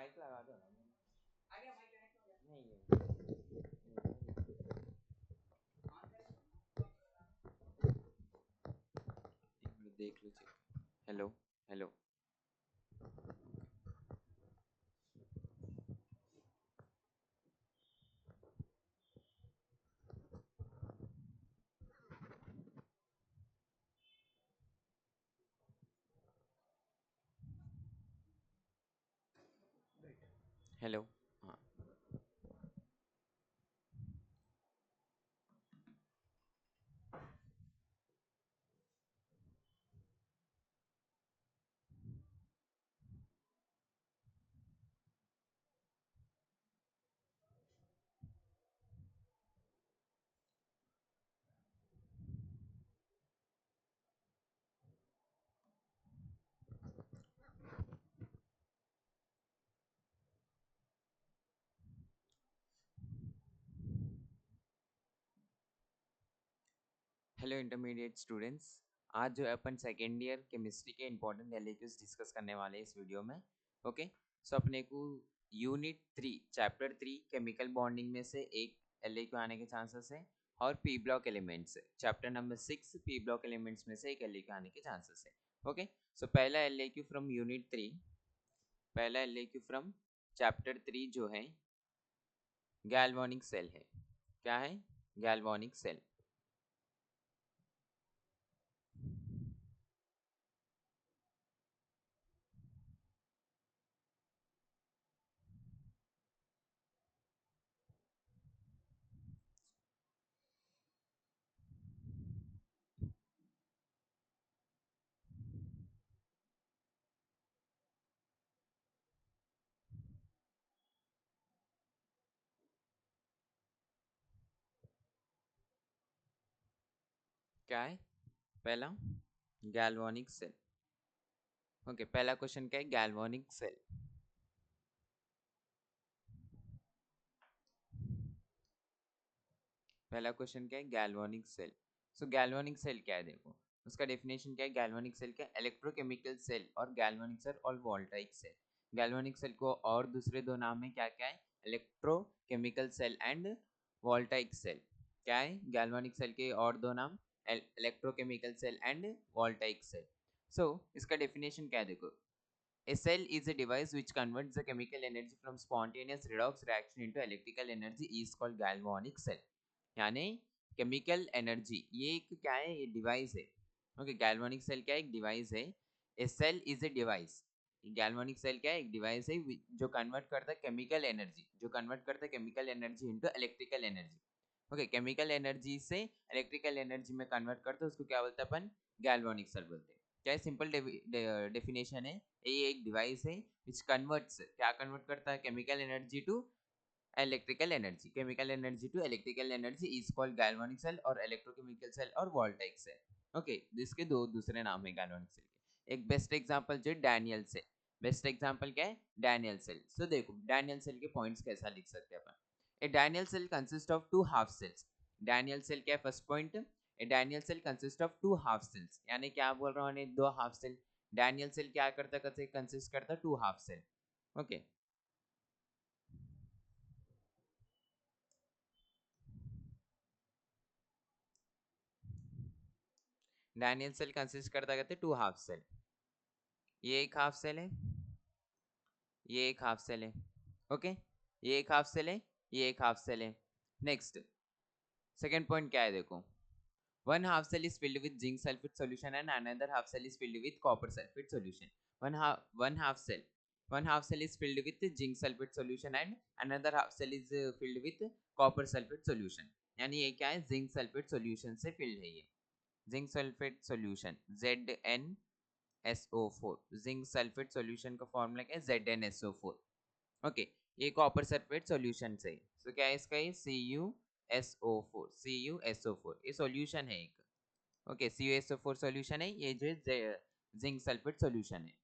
Mic लगा दो ना। आ गया माइक कनेक्ट हो गया। नहीं एक मिनट देख लो चेक। Hello hello. हेलो। हाँ हेलो इंटरमीडिएट स्टूडेंट्स। आज जो है अपन सेकेंड ईयर केमिस्ट्री के इंपॉर्टेंट एलएक्यूज डिस्कस करने वाले हैं इस वीडियो में। ओके, सो अपने को यूनिट 3 चैप्टर 3 केमिकल बॉन्डिंग में से एक एलएक्यू आने के चांसेस है और P block elements chapter number 6 P block elements में से एक एलएक्यू आने के चांसेस है। ओके, सो पहला एलएक्यू फ्रॉम यूनिट 3, पहला एलएक्यू फ्रॉम चैप्टर 3 जो है गैल्वानिक सेल है। क्या है? Galvanic cell. क्या है पहला? Galvanic cell. ओके, पहला क्वेश्चन क्या है? Galvanic cell. पहला क्वेश्चन क्या है? Galvanic cell. So galvanic cell क्या है? देखो उसका डेफिनेशन क्या है। गैल्वानिक सेल क्या है? इलेक्ट्रोकेमिकल सेल और गैल्वानिक सेल और वोल्टाइक सेल। गैल्वानिक सेल को और दूसरे दो नाम है क्या क्या है? Electrochemical cell and voltaic cell. क्या है गैल्वानिक सेल के और दो नाम? Electrochemical cell and voltaic cell. So इसका डेफिनेशन क्या है? देखो, a cell is a device which converts the chemical energy from spontaneous redox reaction into electrical energy is called galvanic cell। यानी केमिकल एनर्जी ये एक क्या है? ये डिवाइस है। ओके, गैल्वानिक सेल क्या है? एक डिवाइस है। A cell is a device. Galvanic cell क्या है? एक डिवाइस है जो कन्वर्ट करता है केमिकल एनर्जी, जो कन्वर्ट करता है chemical energy into electrical energy. Okay, chemical energy से इलेक्ट्रिकल एनर्जी में कन्वर्ट करते हैं, उसको क्या बोलते हैं अपन? गैल्वानिक सेल बोलते हैं। क्या सिंपल डेफिनेशन है। ये एक डिवाइस है विच कन्वर्ट्स, क्या कन्वर्ट करता है? Chemical energy to electrical energy. Chemical energy to electrical energy is called galvanic cell और इलेक्ट्रोकेमिकल सेल और वोल्टाइक सेल। ओके, इसके दो दूसरे नाम है गैल्वानिक सेल के। एक बेस्ट एग्जांपल जो डैनियल सेल। बेस्ट एग्जांपल क्या है? Daniel cell. सो देखो डैनियल सेल के पॉइंट्स कैसा लिख सकते हैं अपन। A Daniell cell consist of two half cells. Daniell cell क्या है? First point, a Daniell cell consist of two half cells. यानी क्या बोल रहा हूँ? दो हाफ सेल। डैनियल सेल क्या करता है? कंसिस्ट करता two half cell. Okay, Daniel cell consist करता कहते टू हाफ सेल। ये एक हाफ सेल है, ये एक हाफ सेल है। ओके, ये एक हाफ सेल है, ये एक हाफ सेल है। नेक्स्ट सेकंड पॉइंट क्या है? देखो, one half cell is filled with zinc sulfate solution and another half cell is filled with copper sulfate solution। one half cell is filled with zinc sulfate solution and another half cell is filled with copper sulfate solution। यानी ये क्या है? Zinc sulphate solution से field है ये। Zinc sulphate solution ZnSO4। Zinc sulphate solution का formula क्या है? ZnSO4। ओके, ये कॉपर सल्फेट सॉल्यूशन से, तो क्या है इसका? ये CuSO4। CuSO4 ये सॉल्यूशन है एक। ओके, CuSO4 सॉल्यूशन है ये, जो जिंक सल्फेट सॉल्यूशन है।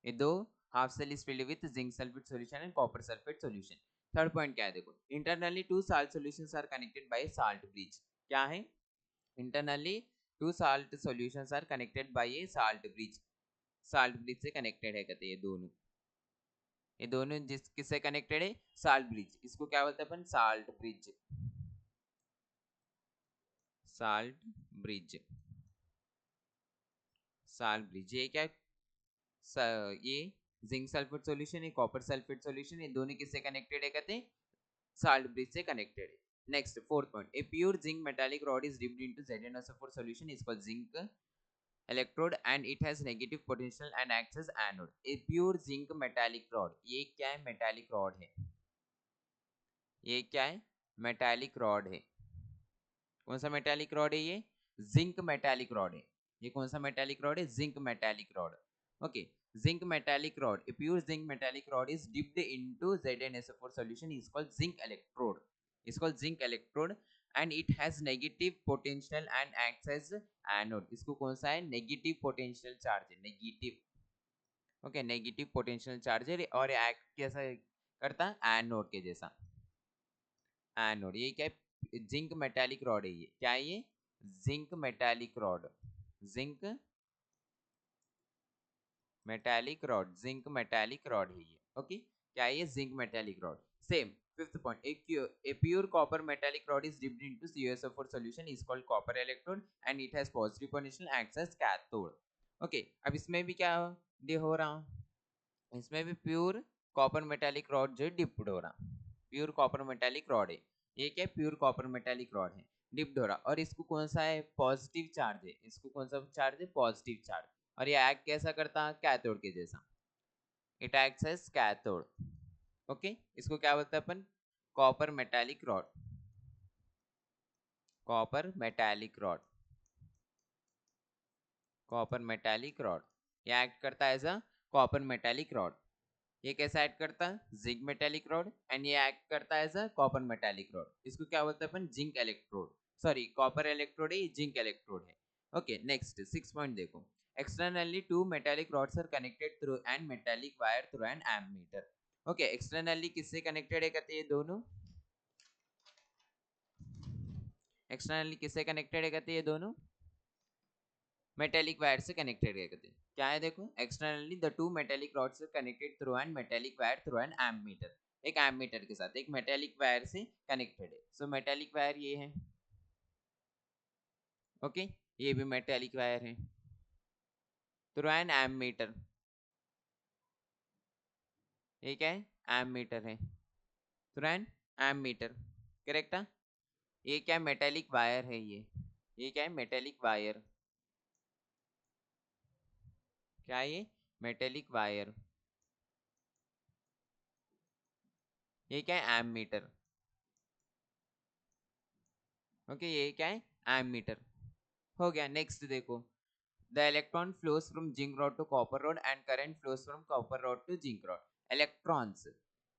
ये दो half cell is filled with zinc sulphate solution and copper sulphate solution. Third point क्या है? देखो, internally two salt solutions are connected by salt bridge. क्या है? Internally two salt solutions are connected by a salt bridge. Salt bridge से connected है कहते हैं ये दोनों। ये दोनों जिस किससे कनेक्टेड है, साल्ट ब्रिज, इसको क्या बोलते हैं अपन, salt bridge, salt bridge, salt bridge. ये क्या ये जिंक सल्फेट सॉल्यूशन है, कॉपर सल्फेट सॉल्यूशन, ये दोनों किससे कनेक्टेड है, कहते हैं साल्ट ब्रिज से कनेक्टेड है। Next fourth point, a pure zinc metallic rod is dipped into ZnSO4 solution is called zinc electrode and it has negative potential and acts as anode। a pure zinc metallic rod, ये क्या है, metallic rod है, ये क्या है, metallic rod है। कौन सा मेटालिक रॉड है ये, जिंक मेटालिक रॉड है। ये कौन सा मेटालिक रॉड है, zinc metallic rod. Okay, zinc metallic rod, a pure zinc metallic rod is dipped into ZnSO4 solution is called zinc electrode, is called zinc electrode and it has negative potential and acts as anode। इसको कौन सा है, negative potential charge है, negative, okay negative potential charge है और act कैसा करता है, एनोड के जैसा, एनोड। ये क्या है, जिंक मेटालिक रॉड है, ये क्या है, ये zinc metallic rod, zinc metallic rod, zinc metallic rod है ये। ओके, क्या है ये, zinc metallic rod. Same fifth point, a pure copper metallic rod is dipped into CuSO4 solution is called copper electrode and it has positive potential, acts as cathode। Okay, अब इसमें भी क्या हो रहा, इसमें भी प्योर कॉपर मेटालिक रॉड जो dipped हो रहा, प्योर कॉपर मेटालिक रॉड है, ये क्या प्योर कॉपर मेटालिक रॉड है, डिप्ड हो रहा, और इसको कौन सा है, पॉजिटिव चार्ज है, इसको कौन सा चार्ज है, पॉजिटिव चार्ज, और ये एक्ट कैसा करता, कैथोड के जैसा, it acts as cathode. Okay, इसको क्या बोलते हैं अपन, copper metallic rod, copper metallic rod, copper metallic rod, ये एक्ट करता है as a copper metallic rod. ये कैसा एक्ट करता है, जिंक मेटालिक रॉड, एंड ये एक्ट करता है as a copper metallic rod. इसको क्या बोलते हैं अपन, zinc electrode, sorry copper electrode है, जिंक इलेक्ट्रोड है। ओके, नेक्स्ट 6 पॉइंट देखो, externally to metallic rods are connected through an metallic wire through an ammeter. Okay, externally किससे कनेक्टेड है, कहते हैं ये दोनों, एक्सटर्नली किससे कनेक्टेड है, कहते हैं ये दोनों मेटेलिक वायर से कनेक्टेड है, कहते हैं क्या है, देखो externally the two metallic rods are connected through an metallic wire through an ammeter, एक एमीटर के साथ एक मेटेलिक वायर से कनेक्टेड है। सो मेटेलिक वायर ये है, ओके ये भी मेटेलिक वायर है, थ्रू एन एमीटर, ये क्या है, एमीटर है, थ्रू एन एमीटर, करेक्ट है। ये क्या मेटेलिक वायर है, ये क्या है, मेटेलिक वायर, क्या है ये, मेटेलिक वायर, ये क्या है, एमीटर, ओके ये क्या है, एमीटर। हो गया, नेक्स्ट देखो, the electron flows from zinc rod to copper rod and current flows from copper rod to zinc rod. Electrons,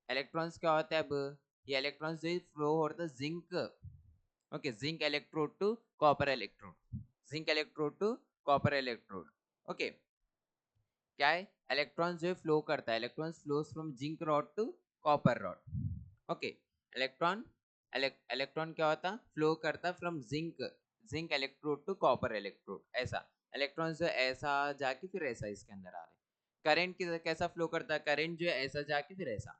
electrons क्या होता है, अब ये इलेक्ट्रॉन्स जो फ्लो होता है zinc, okay zinc electrode to copper electrode, zinc electrode to copper electrode. Okay, क्या है, इलेक्ट्रॉन्स जो फ्लो करता है, electrons flows from zinc rod to copper rod. Okay, electron, electron क्या होता, फ्लो करता from zinc, zinc electrode to copper electrode, ऐसा electrons जो ऐसा जाके फिर ऐसा इसके अंदर आ रहे। करंट कैसा फ्लो करता है, करंट जो है ऐसा जाके फिर ऐसा,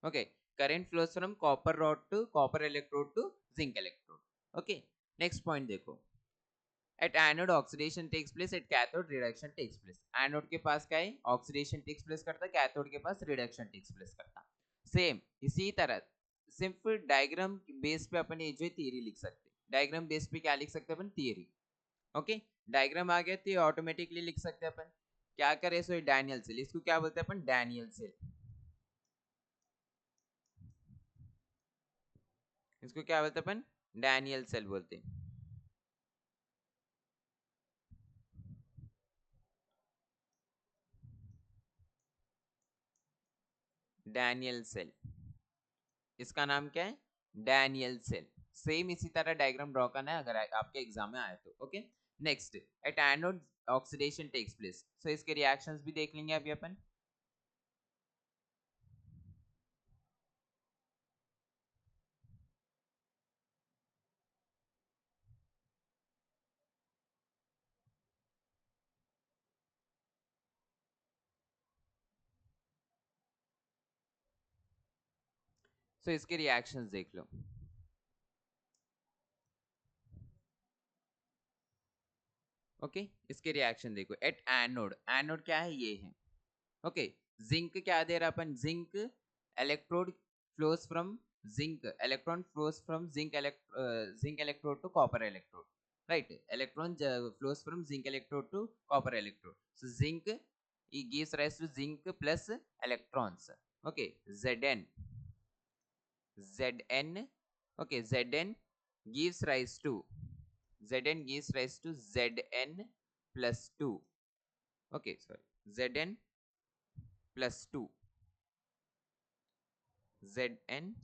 okay current flows from copper rod to copper electrode to zinc electrode. Okay, next point देखो, at anode oxidation takes place, at cathode reduction takes place. Anode के पास क्या है, ऑक्सीडेशन टेक्स प्लेस करता है, कैथोड के पास रिडक्शन टेक्स प्लेस करता। Same इसी तरह सिर्फ डायग्राम बेस पे अपन ये जो थियरी लिख सकते हैं, डायग्राम बेस पे क्या लिख सकते हैं अपन, थियरी। ओके, डायग्राम आ गया तो ऑटोमेटिकली लिख सकते हैं अपन, क्या करे, सो डैनियल सेल, इसको क्या बोलते हैं अपन, डैनियल सेल, इसको क्या बोलते हैं अपन, डैनियल सेल बोलते हैं, डैनियल सेल, इसका नाम क्या है, डैनियल सेल। सेम इसी तरह डायग्राम ड्रॉ करना है अगर आपके एग्जाम में आए तो। Okay, next, at anode oxidation takes place, so इसके रिएक्शंस भी देख लेंगे अभी अपन। सो इसके रिएक्शंस देख लो। ओके इसके रिएक्शन देखो। एट एनोड, एनोड क्या है, ये है। ओके जिंक क्या दे रहा अपन, zinc electrode flows from zinc, electron flows from zinc zinc electrode to copper electrode, right? Electron flows from zinc electrode to copper electrode. So zinc it gives rise to zinc plus electrons. Okay, Zn, Zn, okay, Zn gives rise to, Zn gives rise to Zn plus 2. Okay, sorry, Zn plus 2, Zn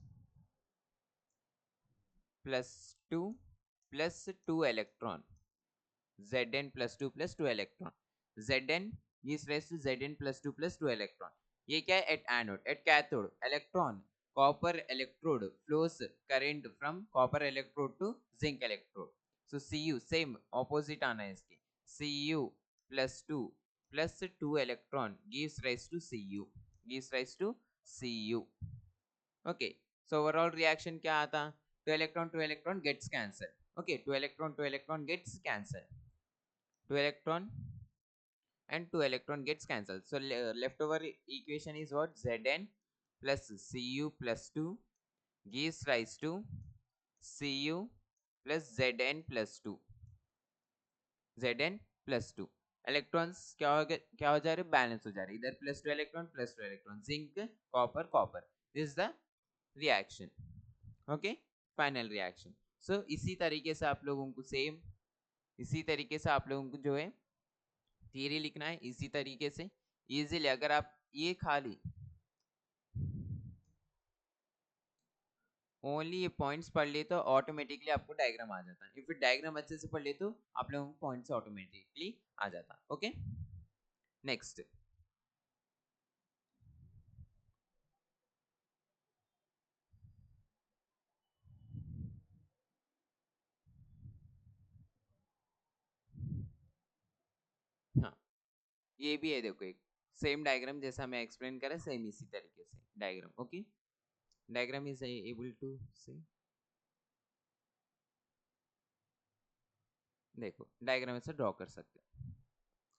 plus 2 plus 2 electron, Zn plus 2 plus 2 electron, Zn gives rise to Zn plus 2 plus 2 electron. ये क्या है, at anode. At cathode electron copper electrode flows current from copper electrode to zinc electrode. So Cu same opposite आना है इसके, Cu plus 2 plus 2 electron gives rise to Cu, gives rise to Cu. Okay, so overall reaction क्या आता, 2 electron gets cancelled. Okay, 2 electron gets cancelled, 2 electron and 2 electron gets cancelled. So leftover equation is what, Zn plus Cu plus 2 gives rise to Cu plus Zn plus 2, Zn plus 2 electrons क्या हो जा रहे, balance हो जा रहे, इधर plus two electron, zinc copper copper, this is the reaction. Okay final reaction. So इसी तरीके से आप लोगों को सेम, इसी तरीके से आप लोगों को जो है थियरी लिखना है, इसी तरीके से इजीली। अगर आप ये खाली ओनली ये पॉइंट्स पढ़ ले तो ऑटोमेटिकली आपको डायग्राम आ जाता है। इफ डायग्राम अच्छे से पढ़ ले तो आप लोगों को पॉइंट्स ऑटोमेटिकली आ जाता। ओके नेक्स्ट, हाँ ये भी है, देखो एक सेम डायग्राम जैसा मैं एक्सप्लेन करा, सेम इसी तरीके से diagram. Okay diagram is able to see, देखो डायग्राम ऐसे ड्रॉ कर सकते हैं।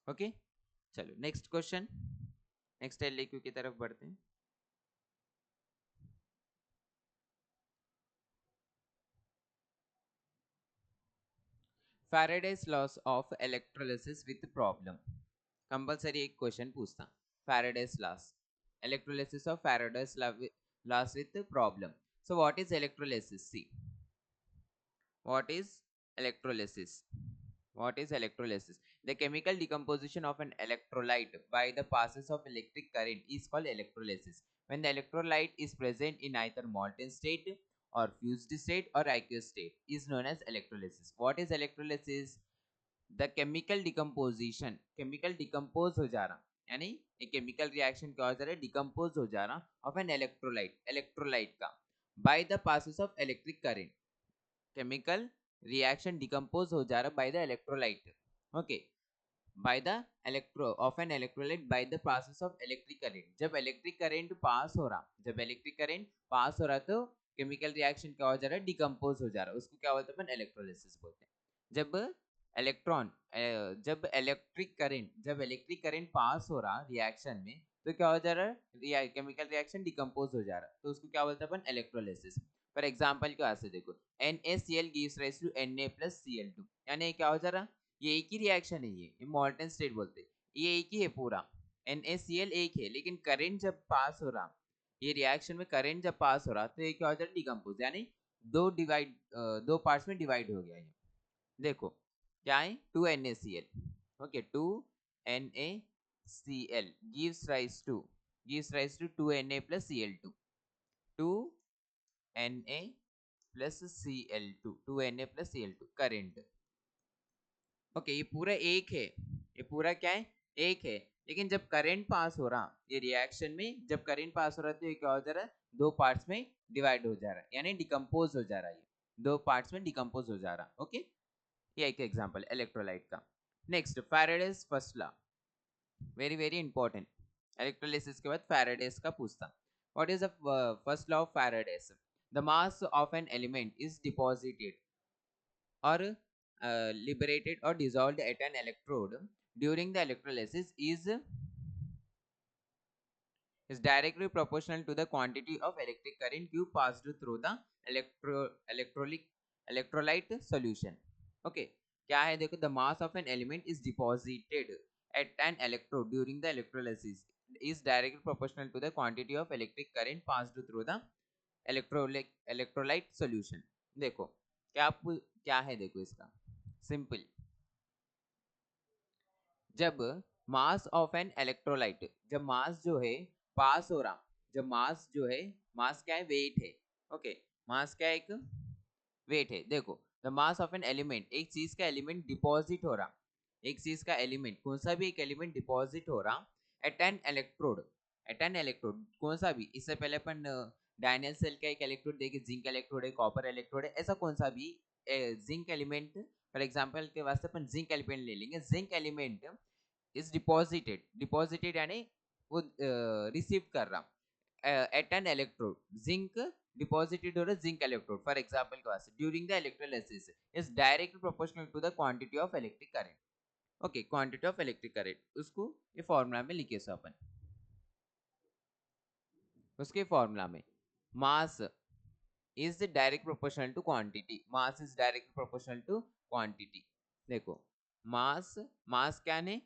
ओके चलो नेक्स्ट क्वेश्चन, नेक्स्ट एलएक्यू की तरफ बढ़ते हैं। Faraday's laws of electrolysis with problem, compulsory एक क्वेश्चन पूछता, Faraday's laws, electrolysis of Faraday's laws with problem. So what is electrolysis? See, what is electrolysis? What is electrolysis? The chemical decomposition of an electrolyte by the passes of electric current is called electrolysis. When the electrolyte is present in either molten state or fused state or aqueous state is known as electrolysis. What is electrolysis? The chemical decomposition, chemical decompose हो जा रहा, यानी एक chemical reaction क्या हो जा रहा है, डिकम्पोज हो जा रहा ऑफ एन इलेक्ट्रोलाइट, इलेक्ट्रोलाइट का by the passes of electric current, chemical reaction decompose हो जा रहा by the electrolyte. Okay by the electro of an electrolyte by the passes of electric current, जब इलेक्ट्रिक करंट पास हो रहा, जब electric current pass हो रहा तो केमिकल रिएक्शन क्या हो जा रहा है, डिकम्पोज हो जा रहा, उसको क्या बोलते हैं अपन, इलेक्ट्रोलिसिस बोलते हैं। जब इलेक्ट्रॉन जब इलेक्ट्रिक करंट पास हो रहा रिएक्शन में तो क्या हो जा रहा है, केमिकल रिएक्शन डिकम्पोज हो जा रहा, तो उसको क्या बोलते हैं अपन, इलेक्ट्रोलिसिस। फॉर एग्जांपल क्या से देखो, NaCl gives rise to Na plus Cl2, यानी क्या हो जा रहा, ये एक ही रिएक्शन है, ये मॉल्टन स्टेट बोलते हैं, ये एक ही है पूरा, NaCl एक है, लेकिन करंट जब पास हो रहा, ये रिएक्शन में करंट जब पास हो रहा तो ये क्या हो जा रहा, डिकम्पोज, यानी दो पार्ट्स में डिवाइड हो गया ये। देखो क्या है, 2NaCl, okay 2NaCl gives rise to 2Na plus Cl2, 2Na plus Cl2, 2Na plus Cl2 current. Okay ये पूरा एक है, ये पूरा क्या है, एक है, लेकिन जब करंट पास हो रहा ये रिएक्शन में, जब करंट पास हो रहा तो ये क्या हो जा रहा है, दो पार्ट्स में डिवाइड हो जा रहा है, यानी डिकम्पोज हो जा रहा है, ये दो पार्ट्स में डिकम्पोज हो जा रहा। ओके ये एक एग्जांपल इलेक्ट्रोलाइट का। Next Faraday's first law, very very important, electrolysis के बाद फैराडेज का पूछता। What is the first law of Faraday's? The mass of an element is deposited or liberated or dissolved at an electrode during the electrolysis is directly proportional to the quantity of electric current Q passed through the electrolyte solution. Okay, क्या है देखो, the mass of an element is deposited at an electrode during the electrolysis is directly proportional to the quantity of electric current passed through the electrolyte solution. देखो क्या है देखो इसका simple, जब मास of an electrolyte, जब मास जो है पास हो रहा, जब मास जो है, मास क्या है, वेट है। ओके, मास क्या है, एक वेट है। देखो, the mass of an element, एक चीज का एलिमेंट डिपॉजिट हो रहा, एक चीज का एलिमेंट, कौन सा भी एक एलिमेंट डिपॉजिट हो रहा at an electrode, at an electrode कौन सा भी, इससे पहले अपन डायनेल सेल का एक इलेक्ट्रोड देखे, जिंक इलेक्ट्रोड है, कॉपर इलेक्ट्रोड है, ऐसा कौन सा भी जिंक एलिमेंट, फॉर एग्जांपल के वास्ते अपन जिंक एलिमेंट ले लेंगे, जिंक एलिमेंट इज डिपॉजिटेड यानी वो रिसीव कर रहा at an electrode, zinc deposited हो रहा जिंक इलेक्ट्रोड फॉर एग्जांपल के वास्ते during the electrolysis is directly proportional to the quantity of electric current. Okay, quantity of electric current उसको ये फॉर्मूला में लिखे सो अपन, उसके फॉर्मूला में mass is direct proportional to quantity, mass is direct proportional to quantity. देखो, mass, मास क्या है,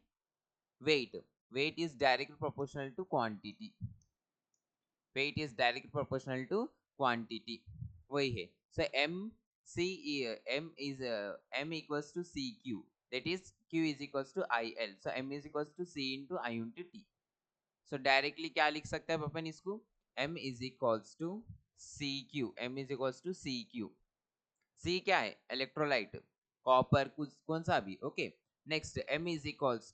weight, weight is directly proportional to quantity, weight is directly proportional to quantity, वही है। So m is m equals to cq, that is q is equals to il, so m is equals to c into I into t। so directly क्या लिख सकते हैं अपन इसको, m is equals to cq, m is equals to cq, c क्या है, electrolyte, copper कुछ कौन सा भी। Okay, next m is equals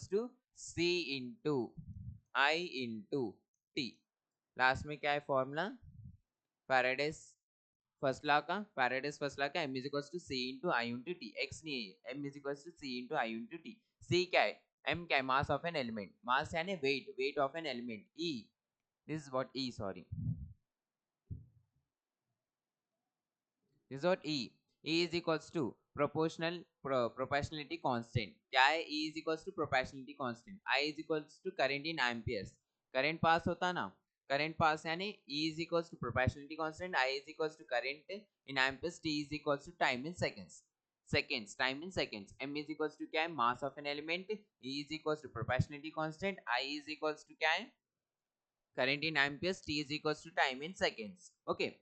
to c into I into t। Last में क्या है फॉर्मूला, फैराडेस फर्स्ट लॉ का, फैराडेस फर्स्ट लॉ का m is equals to c into I into t, x नहीं है, m is equals to c into I into t। c क्या है, m क्या है, mass of an element, mass यानी weight, weight of an element, e, this is what e, sorry, this is what E. E is equals to proportionality constant। क्या है, E is equals to proportionality constant। I is equals to current in amperes, current पास होता ना, current पास यानी E is equals to proportionality constant, I is equals to current in amperes, T is equals to time in seconds, time in seconds। M is equals to क्या है, mass of an element, E is equals to proportionality constant, I is equals to क्या है, current in amperes, T is equals to time in seconds। Okay,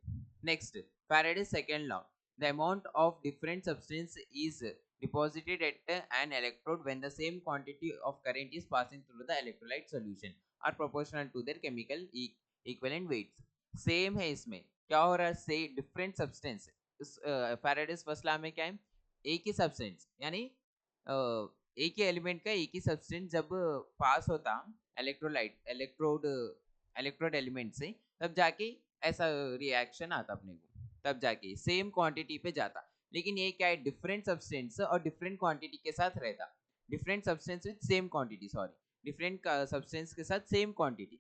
next, Faraday's second law, the amount of different substance is deposited at an electrode when the same quantity of current is passing through the electrolyte solution are proportional to their chemical equivalent weights। Same है इसमें, क्या हो रहा है, से different substance, Faraday's first law में क्या है, एक ही सब्सटेंस यानी एक ही एलिमेंट का एक ही सब्सटेंस जब पास होता इलेक्ट्रोलाइट इलेक्ट्रोड एलिमेंट से, तब जाके ऐसा रिएक्शन आता अपने को, तब जाके सेम क्वांटिटी पे जाता। लेकिन ये क्या है, डिफरेंट सब्सटेंस और डिफरेंट क्वांटिटी के साथ रहता, different substance with same quantity, sorry, different substance के साथ सेम क्वांटिटी।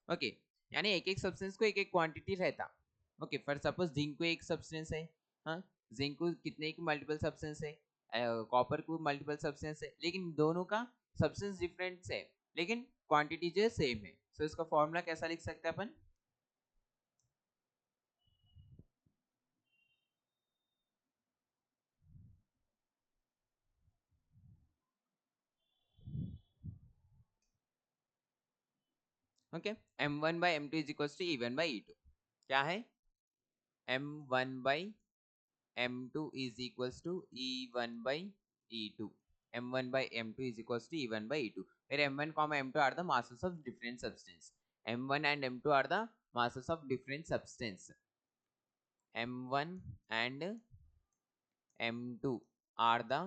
ओके, यानी एक एक सब्सटेंस को एक एक क्वांटिटी रहता। ओके, फॉर सपोज जिंक को एक सब्सटेंस है, हाँ, जिंक को कितने की मल्टीपल सब्सटेंस है, कॉपर को मल्टीपल सब्सटेंस है, लेकिन दोनों का सब्सटेंस डिफरेंट है, लेकिन क्वांटिटी जो है सेम है। सो इसका फॉर्मूला कैसा लिख सकते हैं अपन, okay, m1 by m2 is equals to e1 by e2। क्या है, m1 by m2 is equals to e1 by e2, m1 by m2 is equals to e1 by e2, where m1 comma m2 are the masses of different substance, m1 and m2 are the masses of different substance, m1 and m2 are the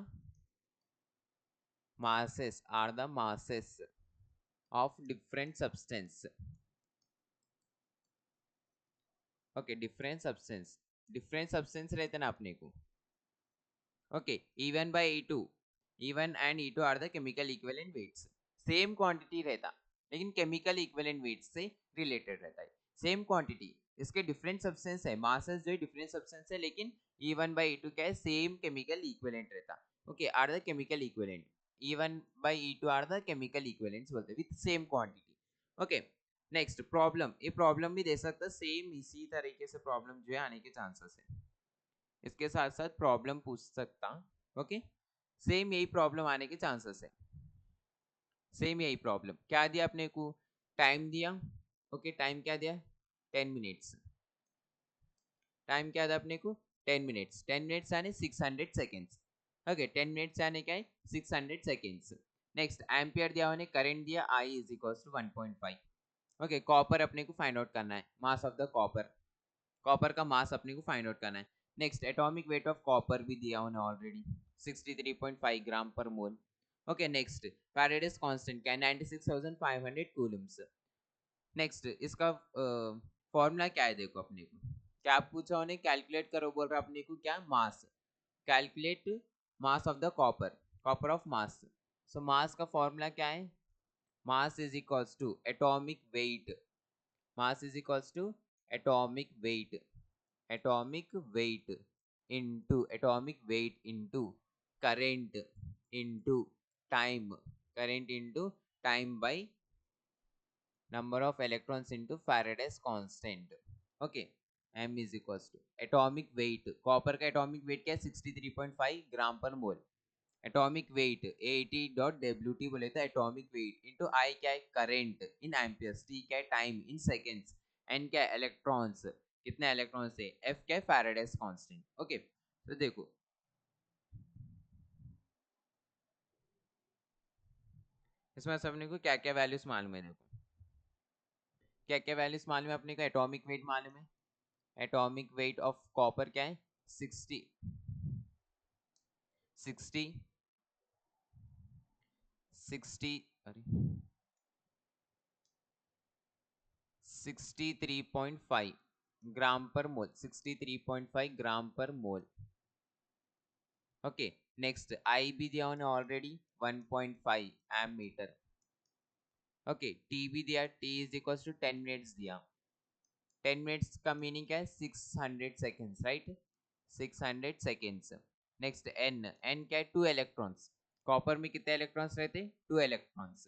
masses of different substance। Okay, different substance रहते ना अपने को। Okay, E1 by E2, E1 and E2 are the chemical equivalent weights, same quantity रहता, लेकिन chemical equivalent weight से related रहता है। Same quantity, इसके डिफरेंट सब्सटेंस है, मासेस जो है डिफरेंट सब्सटेंस है, लेकिन E1/E2 क्या है, सेम केमिकल इक्विवेलेंट रहता। Okay, are the chemical equivalent, E1/E2 are the chemical equivalents बोलते हैं with same quantity. Okay, next problem, ये प्रॉब्लम भी दे सकता, सेम इसी तरीके से प्रॉब्लम जो है आने के चांसेस है, इसके साथ साथ प्रॉब्लम पूछ सकता। ओके, सेम यही प्रॉब्लम आने के चांसेस है, सेम यही प्रॉब्लम। क्या दिया अपने को, टाइम दिया। ओके, टाइम क्या दिया, 10 मिनट्स। टाइम क्या था अपने को, 10 मिनट्स, 10 मिनट्स यानी 600 सेकेंड्स। ओके, 10 मिनट्स यानी क्या है, 600 सेकेंड्स। नेक्स्ट एम्पियर दिया उन्हें, करंट दिया I is equal to 1.5। Okay, copper अपने को फाइंड आउट करना है, mass of the copper, copper का मास अपने को फाइंड आउट करना है। Next atomic weight of copper भी दिया उन्हें already, 63.5 gram per mole. Okay, next Faraday's constant क्या है, 96,500 कूलम्स। नेक्स्ट इसका फॉर्मूला क्या है, देखो अपने को क्या पूछा उन्हें, कैलकुलेट करो बोल रहा अपने को, क्या mass, calculate mass of the copper, copper of mass. So mass का फॉर्मूला क्या है, mass is equals to atomic weight, mass is equals to atomic weight, atomic weight into current into time, current into time by number of electrons into Faraday's constant. Okay, m is equals to atomic weight, copper का atomic weight क्या है, 63.5 gram per मोल। Atomic weight AT.WT बोले तो atomic weight into I क्या है, current in amperes, T क्या है, time in seconds, N क्या है, इलेक्ट्रॉन्स, कितने इलेक्ट्रॉन्स है, F क्या है, फैराडेस कांस्टेंट। ओके, तो देखो इसमें सबने को क्या क्या वैल्यूज मालूम है, देखो क्या क्या वैल्यूज मालूम है अपने को, एटॉमिक वेट मालूम है, एटॉमिक वेट ऑफ कॉपर क्या है, 60 60 60 अरे 63.5 gram per mole, 63.5 gram per mole. Okay, next I भी दिया उन्हें already 1.5 ammeter. Okay, T भी दिया, T is equal to 10 minutes दिया, 10 मिनट्स का मीनिंग क्या है, 600 seconds, right, 600 seconds. Next N, N क्या है, 2 इलेक्ट्रॉन्स, कॉपर में कितने इलेक्ट्रॉन्स रहते, 2 इलेक्ट्रॉन्स।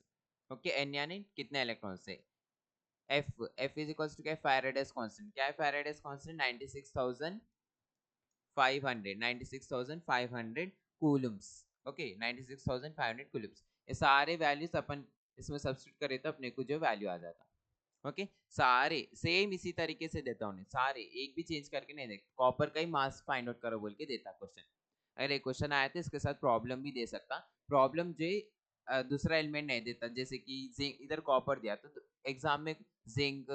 ओके, एन यानी कितने इलेक्ट्रॉन्स है। F, F is equal to क्या है, फैराडेस कांस्टेंट, क्या है Faraday's constant, 96,500, 96,500 coulombs. Okay, 96,500 coulombs. ये सारे वैल्यूज अपन इसमें सब्स्टिट्यूट करे तो अपने को जो वैल्यू आ जाता। ओके, सारे सेम इसी तरीके से देता हूँ, सारे एक भी चेंज करके नहीं देता, कॉपर का ही मास फाइंड आउट करो बोल के देता क्वेश्चन। अगर एक क्वेश्चन आया था इसके साथ प्रॉब्लम भी दे सकता, प्रॉब्लम जो दूसरा एलिमेंट नहीं देता, जैसे कि जिंक, इधर कॉपर दिया तो एग्जाम में जिंक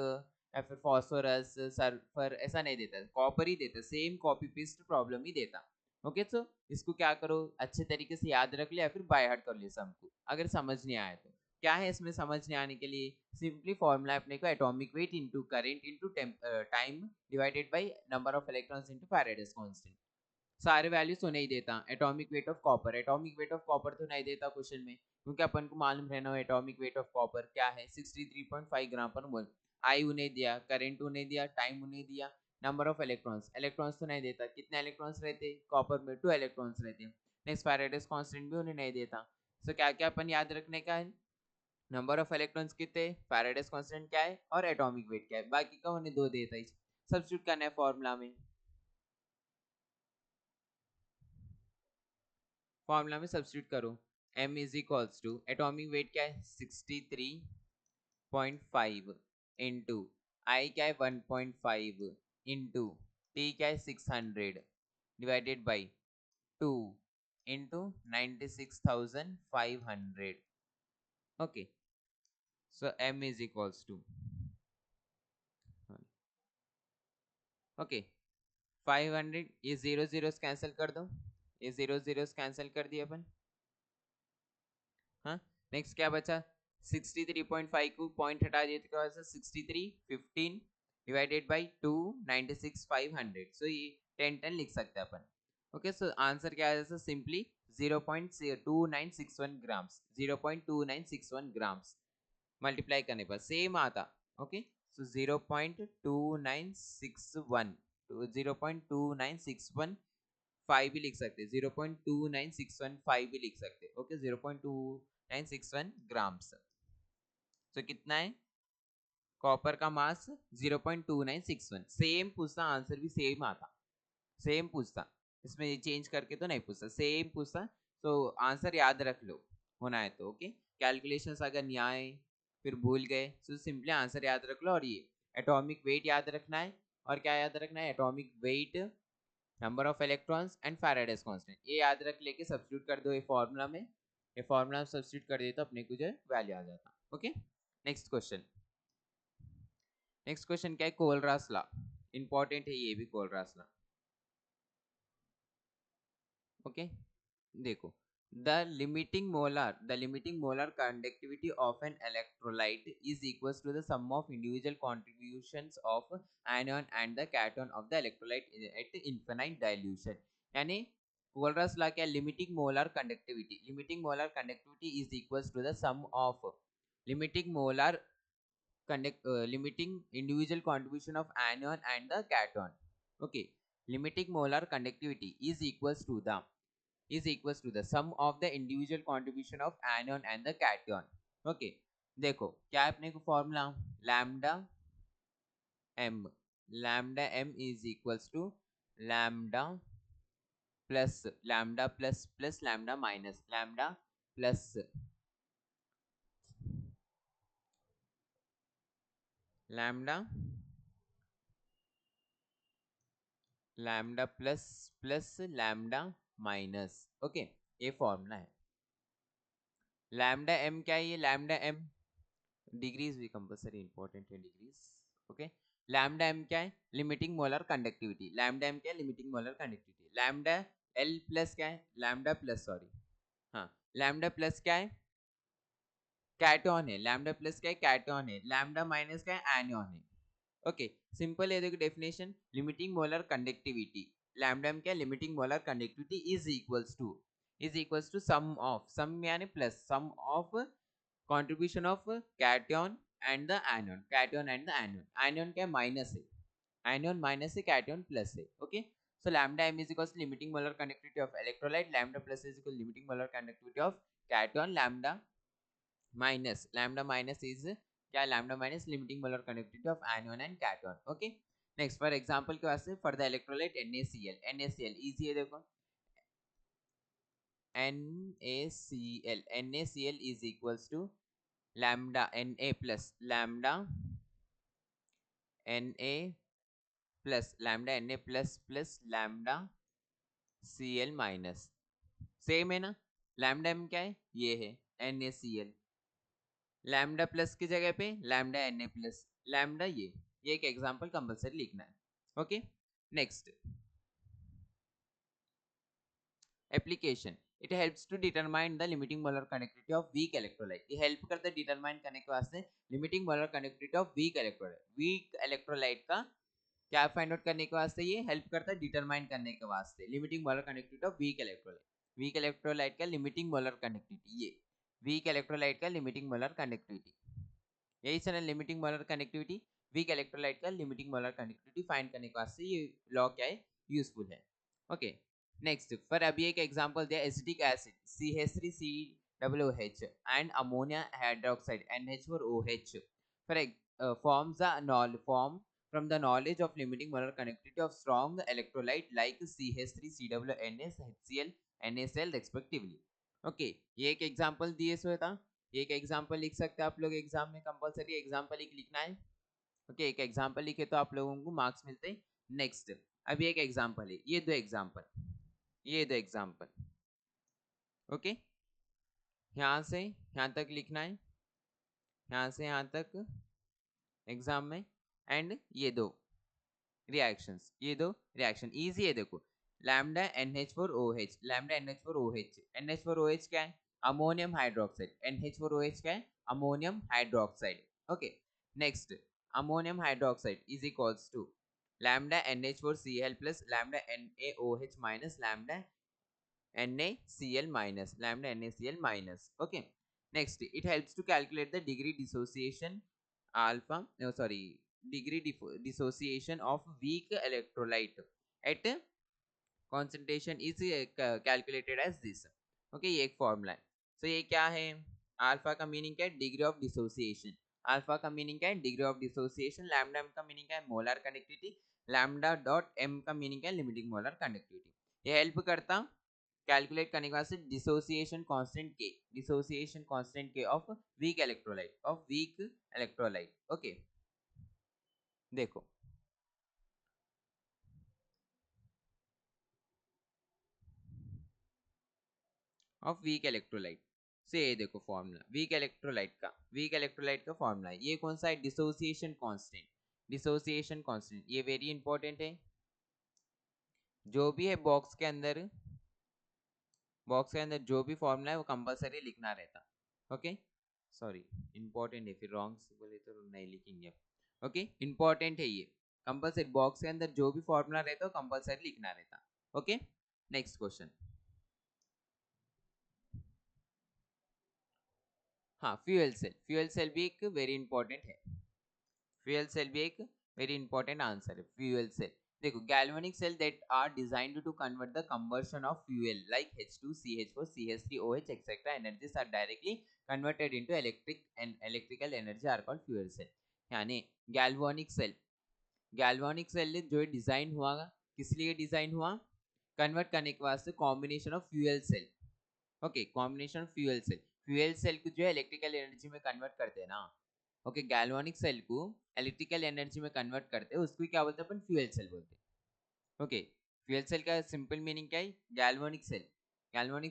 या फिर फास्फोरस सल्फर ऐसा नहीं देता, कॉपर ही देता, सेम कॉपी पेस्ट प्रॉब्लम ही देता। ओके, तो इसको क्या करो, अच्छे तरीके से याद रख लिया, फिर बाय हार्ट कर लिया सबको, अगर समझ नहीं आया तो। क्या है इसमें समझने आने के लिए, सिंपली फॉर्मूला अपने को atomic weight into current into time divided by number of electrons into Faraday's constant. सारे वैल्यूज तो नहीं देता, atomic weight of copper, atomic weight of copper तो नहीं देता क्वेश्चन में, क्योंकि अपन को मालूम रहना एटॉमिक वेट ऑफ कॉपर क्या है, 63.5 ग्राम पर मोल। आई उन्हें दिया, करंट उन्हें दिया, टाइम उन्हें दिया, नंबर ऑफ इलेक्ट्रॉन्स, इलेक्ट्रॉन्स तो नहीं देता, कितने इलेक्ट्रॉन्स रहते कॉपर में, 2 इलेक्ट्रॉन्स रहते। नेक्स्ट फैराडेस कांस्टेंट भी उन्हें नहीं देता। सो क्या क्या अपन याद रखने का है, नंबर ऑफ इलेक्ट्रॉन्स कितने, फैराडेस कांस्टेंट क्या है, और एटॉमिक वेट क्या है, बाकी का उन्हें दो देता ही। सब्स्टिट्यूट करना है फॉर्मूला में, फॉर्मूला में सब्स्टिट्यूट करो, m is equals to atomic weight क्या है 63.5 इंटू आई क्या है 1.5 इंटू टी क्या है 600 divided by 2 into 96,500। Okay, so m is equals to, okay 500, ये जीरो जीरोस कैंसिल कर दो, ये जीरो जीरोस कैंसिल कर दिए अपन। हाँ, नेक्स्ट क्या बचा, 63.5 को पॉइंट हटा दिए तो क्या बचा, 63 15 डिवाइडेड बाई 2 96,500। सो ये 10 10 लिख सकते हैं अपन। ओके, सो आंसर क्या है, सिंपली 0.2961 ग्राम्स, 0.2961 ग्राम्स मल्टीप्लाई करने पर सेम आता। ओके, सो 0.2961 0.2961 भी लिख सकते, 0.2961 भी लिख सकते। Okay, 0.2961 grams. तो कितना है कॉपर का मास? 0.2961। सेम पूछता, आंसर भी सेम आता, सेम पूछता, इसमें चेंज करके तो नहीं पूछता, सेम पूछता। तो आंसर याद रख लो होना है तो। ओके, कैलकुलेशंस अगर नहीं आए फिर भूल गए तो सिंपली आंसर याद रख लो। और ये एटॉमिक वेट याद रखना है। और क्या याद रखना है? Atomic weight, number of electrons and Faraday's constant. ये याद रख लेके सब्स्टिट्यूट कर दो ये फॉर्मूला में। ये फॉर्मूला सब्स्टिट्यूट कर दे तो अपने को जो है वैल्यू आ जाता। Okay, next question. Next question क्या है? कोलरास लॉ। इंपॉर्टेंट है ये भी, कोलरास लॉ। ओके, देखो, the limiting molar conductivity of an electrolyte is equals to the sum of individual contributions of anion and the cation of the electrolyte at infinite dilution। यानी कोलरास law क्या? Limiting molar conductivity is equals to the sum of limiting individual contribution of anion and the cation। okay, limiting molar conductivity is equals to the sum of the individual contribution of anion and the cation। okay, देखो क्या है अपने को formula? Lambda m is equals to lambda plus lambda minus lambda plus lambda lambda plus lambda minus. Okay, ये formula है। Lambda m क्या है? ये लैम्डा m डिग्रीज भी कंपलसरी इंपॉर्टेंट है, डिग्रीज। ओके, लैम्डा m क्या है? Limiting molar conductivity. Lambda m क्या है? Limiting molar conductivity. Lambda l plus क्या है? लैम्डा प्लस, सॉरी, हाँ, लैम्डा प्लस क्या है? कैटोन है। लैम्डा प्लस क्या है? कैटोन है। लैम्डा माइनस क्या है? एनियन है। ओके, सिंपल है, देखो definition. Limiting molar conductivity, lambda m क्या? Limiting molar conductivity is equals to sum यानी plus sum of contribution of cation and the anion. Cation and the anion, anion क्या? Minus है, anion minus है, cation plus है। Okay, so lambda m is equals to limiting molar conductivity of electrolyte, lambda plus is equal to limiting molar conductivity of cation, lambda minus is क्या? lambda minus limiting molar conductivity of anion and cation। okay, next for example के वास्ते for the electrolyte NaCl easy है, देखो NaCl is equals to lambda Na plus lambda Na plus lambda Cl minus। Same है ना? Lambda m क्या है? ये है NaCl। लैम्डा प्लस की जगह पे लैम्डा Na प्लस लैम्डा, ये एक एग्जांपल कंपलसरी लिखना है। Okay, next application. It helps to determine the limiting molar conductivity of weak electrolyte. ये हेल्प करता है डिटरमाइन करने के वास्ते limiting molar conductivity of weak electrolyte. Weak electrolyte का क्या फाइंड आउट करने के वास्ते ये हेल्प करता है डिटरमाइन करने के वास्ते limiting molar conductivity of weak electrolyte. Weak electrolyte का लिमिटिंग मोलर कंडक्टिविटी, ये वीक इलेक्ट्रोलाइट का लिमिटिंग मोलर कंडक्टिविटी, यही sir limiting molar conductivity. Week electrolyte का लिमिटिंग मोलर कंडक्टिविटी फाइंड करने के वास्ते ये लॉ क्या है? यूजफुल है। ओके, नेक्स्ट फॉर अभी एक एग्जांपल दिया, acetic acid CH3COOH and ammonia hydroxide NH4OH form from the knowledge of limiting molar conductivity of strong electrolyte like CH3COONS HCl NaCl respectively। Okay, ये एक एग्जांपल दिए सो था, एक एग्जांपल लिख सकते हैं आप लोग एग्जाम में, कंपलसरी एग्जांपल एक लिखना है। ओके, एक एग्जांपल लिखे तो आप लोगों को मार्क्स मिलते हैं। नेक्स्ट, अभी एक एग्जांपल है, ये दो एग्जांपल। ओके, यहाँ से यहाँ तक लिखना है, यहाँ से यहाँ तक एग्जाम में। एंड ये दो रिएक्शन इजी है, देखो lambda NH4OH, lambda NH4OH, NH4OH क्या है? Ammonium hydroxide. NH4OH क्या है? Ammonium hydroxide. Okay, next ammonium hydroxide is equals to lambda NH4Cl plus lambda NaOH minus lambda NaCl minus. Okay, Next, it helps to calculate the degree dissociation alpha, no sorry, degree dissociation of weak electrolyte at concentration is calculated as this. Okay, ये एक formula है. So ये क्या है? Alpha का meaning क्या है? Degree of dissociation. Alpha का मीनिंग क्या है? Degree of dissociation. Lambda M का मीनिंग क्या है? Molar connectivity. Lambda dot M का मीनिंग क्या है? Limiting molar conductivity. ये हेल्प करता कैलकुलेट करने के बाद से dissociation constant K of weak electrolyte. Okay, देखो ऑफ वीक इलेक्ट्रोलाइट से, ये देखो फॉर्मूला वीक इलेक्ट्रोलाइट का फॉर्मूला है. ये कौन सा है? Dissociation constant. ये वेरी इंपॉर्टेंट है. जो भी है बॉक्स के अंदर जो भी फॉर्मूला है वो कंपलसरी लिखना रहता. ओके, सॉरी, इंपॉर्टेंट है, फिर रॉन्ग से बोले तो नहीं लिखेंगे. ओके, इंपॉर्टेंट है ये. कंपलसरी बॉक्स के अंदर जो भी फॉर्मूला रहता है कंपलसरी लिखना रहता. Okay, next question. हाँ, फ्यूल सेल भी एक वेरी इंपॉर्टेंट है. फ्यूल सेल भी एक वेरी इंपॉर्टेंट आंसर है. फ्यूल सेल, देखो galvanic cell that are designed to convert the combustion of fuel like H2 CH4 CH3 OH etcetera energies are directly converted into electrical energy are called fuel cell. यानी galvanic cell जो design हुआ, किस लिए design हुआ? Convert करने के वास्ते combination of fuel cell. Okay, combination fuel cell को जो है इलेक्ट्रिकल एनर्जी में कन्वर्ट करते हैं ना. ओके, गैल्वानिक सेल को इलेक्ट्रिकल एनर्जी में कन्वर्ट करते हैं, उसको क्या बोलते हैं अपन? फ्यूल सेल बोलते हैं. ओके, फ्यूल सेल का सिंपल मीनिंग क्या है? गैल्वानिक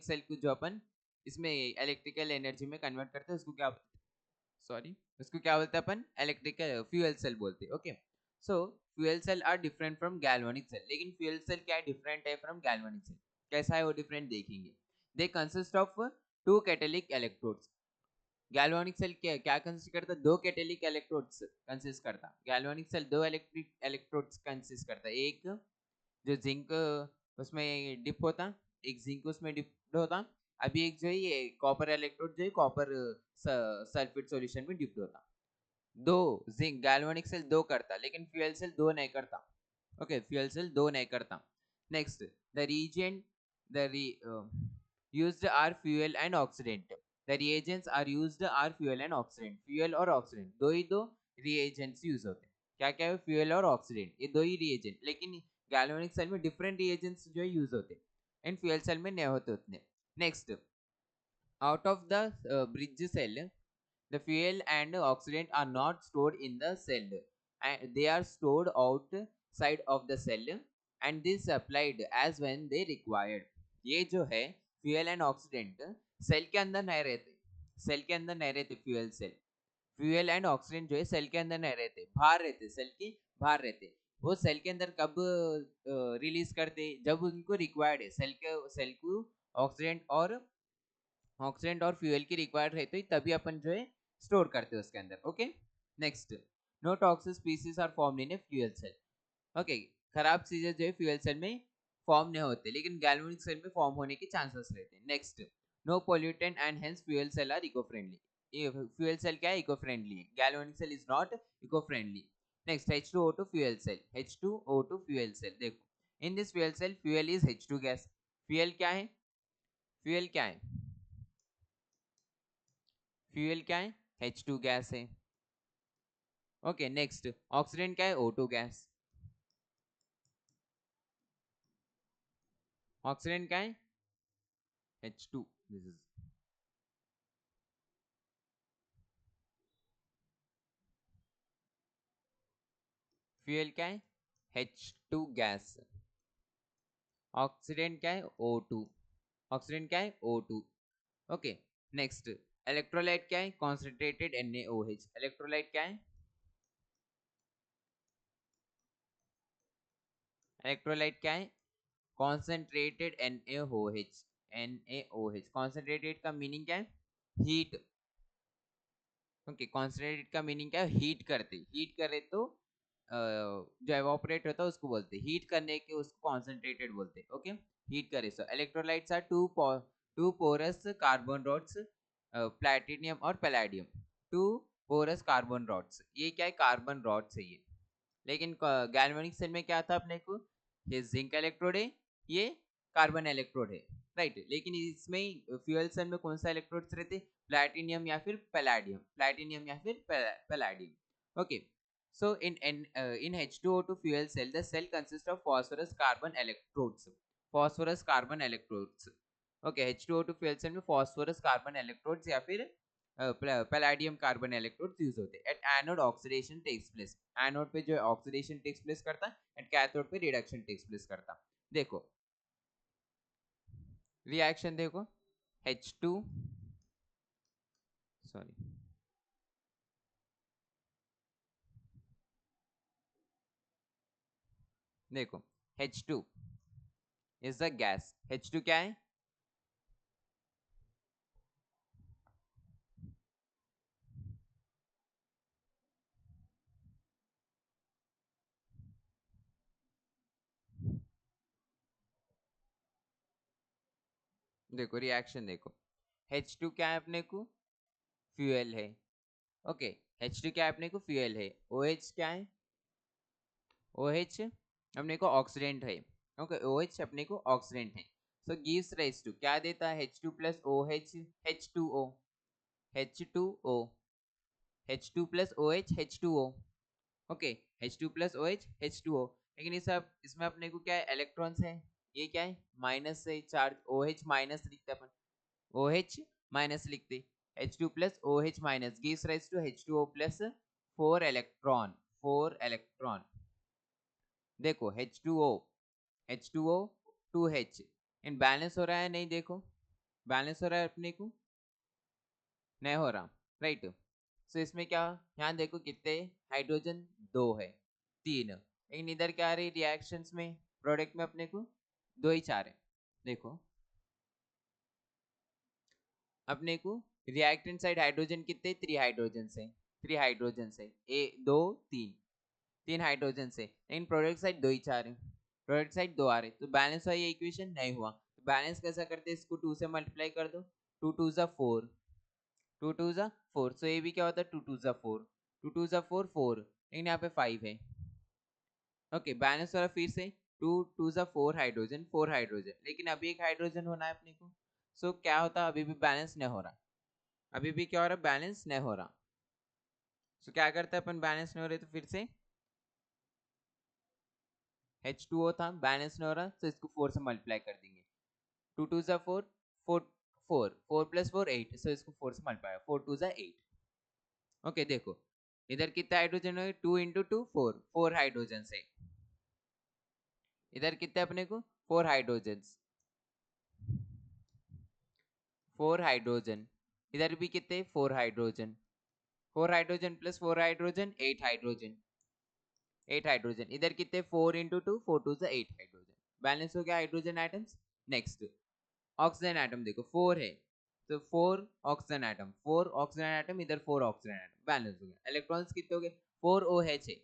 सेल को जो अपन इसमें इलेक्ट्रिकल एनर्जी में कन्वर्ट करते हैं उसको क्या, सॉरी, उसको क्या बोलते हैं अपन? इलेक्ट्रिकल फ्यूल सेल बोलते हैं. Okay, so fuel cell are different from galvanic cell. लेकिन फ्यूल सेल क्या है? डिफरेंट है फ्रॉम गैल्वानिक सेल. कैसा है वो डिफरेंट देखेंगे. They consist of two catalytic electrodes. Galvanic cell क्या कंसिस्ट करता है? दो कैटेलिक इलेक्ट्रोड्स कंसिस्ट करता. गैल्वानिक सेल दो इलेक्ट्रिक इलेक्ट्रोड्स कंसिस्ट करता है. एक जो जिंक उसमें डिप होता, एक जिंक उसमें डिप होता. अभी एक जो है ये कॉपर इलेक्ट्रोड जो है कॉपर सल्फेट सॉल्यूशन में डिप्ड होता. दो जिंक गैल्वानिक सेल दो करता, लेकिन फ्यूल सेल दो नहीं करता. ओके, फ्यूल सेल दो नहीं करता. Next, the reagent the used are fuel and oxidant. The reagents are used are fuel and oxidant. Fuel और ऑक्सीडेंट दो ही दो reagents यूज होते हैं. क्या क्या है? फ्यूल और ऑक्सीडेंट, ये दो ही reagent. लेकिन गैल्वेनिक सेल में डिफरेंट reagents जो है यूज होते हैं, एंड फ्यूल सेल में नहीं होते उतने. Next, out of the bridge cell, the fuel and oxidant are not stored in the cell, and they are stored outside of the cell, and this supplied as when they required. ये जो है fuel and oxidant cell के अंदर नहीं रहते. Fuel and oxidant जो है cell के अंदर नहीं रहते, बाहर रहते, सेल के बाहर रहते. वो सेल के अंदर कब रिलीज करते? जब उनको रिक्वायर्ड है. सेल को ऑक्सीडेंट और फ्यूल की रिक्वायर्ड रहती है, तभी अपन जो है स्टोर करते हैं उसके अंदर. Okay, next, no toxic species are formed in a fuel cell. Okay, खराब चीजें जो है फ्यूल सेल में फॉर्म नहीं होते, लेकिन गैल्वेनिक सेल में फॉर्म होने के चांसेस रहते हैं. Next, no pollutant and hence fuel cell are eco friendly. ये फ्यूल सेल क्या है? इको फ्रेंडली है. Galvanic cell is not eco friendly. Next, H2O2 fuel cell. H2O2 fuel cell, देखो in this fuel cell fuel is H2 gas. Fuel क्या है? Fuel क्या है? Fuel क्या है? H2 गैस है. ओके, नेक्स्ट, ऑक्सीडेंट क्या है? O2 gas. ऑक्सीडेंट क्या है? H2. दिस इज फ्यूल क्या है? H2 gas. ऑक्सीडेंट क्या है? O2. ऑक्सीडेंट क्या है? O2. ओके, नेक्स्ट, इलेक्ट्रोलाइट क्या है? Concentrated NaOH. इलेक्ट्रोलाइट क्या है? इलेक्ट्रोलाइट क्या है? Concentrated NaOH. NaOH कॉन्सेंट्रेटेड का मीनिंग क्या है? हीट. ओके, कॉन्सेंट्रेटेड का मीनिंग क्या है? हीट करते. हीट करे तो जो एवापोरेट होता है उसको बोलते हैं हीट करने के, उसको कॉन्सेंट्रेटेड बोलते हैं. ओके, हीट करे. So electrolytes are two porous carbon rods platinum और palladium, two porous carbon rods. ये क्या है, कार्बन रॉड्स है ये। लेकिन गैल्वेनिक सेल में क्या था अपने को, ये जिंक इलेक्ट्रोड है, ये कार्बन इलेक्ट्रोड है, राइट। लेकिन इसमें फ्यूल सेल में कौन सा इलेक्ट्रोड्स रहते, प्लैटिनियम या फिर पैलेडियम, प्लैटिनियम या फिर palladium. Okay, so in H2O2 fuel cell, the cell consists of phosphorus carbon electrodes, phosphorus carbon electrodes। okay, H2O2 fuel cell में phosphorus carbon electrodes या फिर पैलेडियम कार्बन इलेक्ट्रोड्स यूज होते हैं। At anode oxidation takes place, anode पे जो oxidation takes place करता है, at cathode पे रिडक्शन टेक्स प्लेस करता। देखो रिएक्शन देखो, H2 सॉरी देखो, H2 is the gas. H2 क्या है, देखो रिएक्शन देखो, H2 क्या है अपने को, फ्यूल है। ओके, H2 क्या है अपने को, फ्यूल है। OH क्या है, OH अपने को ऑक्सीडेंट है। ओके, OH अपने को ऑक्सीडेंट है। सो गिव्स राइज टू, क्या देता है, H2 plus OH, H2O, H2O, H2 plus OH, H2O। Okay, H2 plus OH, H2O। लेकिन ये सब इसमें अपने को क्या है, इलेक्ट्रॉन्स है, ये क्या है, माइनस से चार्ज, OH माइनस लिखते अपन, OH माइनस लिखते, H2 plus OH minus gives rise to H2O plus 4 electron, 4 electron. देखो H2O, H2O 2H, in balance हो रहा है नहीं, देखो बैलेंस हो रहा है अपने को, नहीं हो रहा, राइट। सो इसमें क्या, यहाँ देखो कितने हाइड्रोजन, दो है, तीन, लेकिन इधर क्या आ रही रिएक्शंस में, प्रोडक्ट में अपने को दो ही चार है। देखो अपने को रिएक्टेंट साइड हाइड्रोजन कितने, 3 हाइड्रोजन से, 3 हाइड्रोजन से, ए दो तीन, 3 हाइड्रोजन से, लेकिन प्रोडक्ट साइड दो ही चार है, प्रोडक्ट साइड दो आ रहे, तो बैलेंस हुआ, ये इक्वेशन नहीं हुआ। तो बैलेंस कैसा करते हैं, इसको 2 से मल्टीप्लाई कर दो, 2 2 जा 4, 2 2 जा 4, सो ये भी क्या होता है, 2 2 जा 4, 2 2 जा 4 4, लेकिन यहाँ पे 5 है। ओके, बैलेंस वाला फिर से 2 2 जा 4 हाइड्रोजन, 4 हाइड्रोजन, लेकिन अभी एक हाइड्रोजन होना है अपने को। सो क्या होता, अभी भी बैलेंस नहीं हो रहा, अभी भी क्या हो रहा, बैलेंस नहीं हो रहा। सो क्या करते हैं अपन, बैलेंस नहीं हो रहे तो फिर से H2O था, बैलेंस नहीं हो रहा, तो इसको 4 से मल्टीप्लाई कर देंगे, 2 2 जा 4, 4 4 4 प्लस 4 8, सो इसको 4 से मल्टीप्लाई, 4 2 जा 8। ओके देखो इधर कितना हाइड्रोजन है, 2 इंटू 2 4, 4 हाइड्रोजन से, इधर कितने अपने को, 4 हाइड्रोजन, 4 हाइड्रोजन, इधर भी कितने, 4 hydrogen, 4 hydrogen plus 4 hydrogen, 8 hydrogen, 8 hydrogen, इधर कितने, 4 इंटू 2 4 2 जा 8 हाइड्रोजन, बैलेंस हो गया hydrogen atoms. Next oxygen atom देखो 4 है, तो 4 ऑक्सीजन एटम, 4 ऑक्सीजन एटम, इधर 4 ऑक्सीजन एटम, बैलेंस हो गया। इलेक्ट्रॉन्स कितने हो गए, 4 OH है,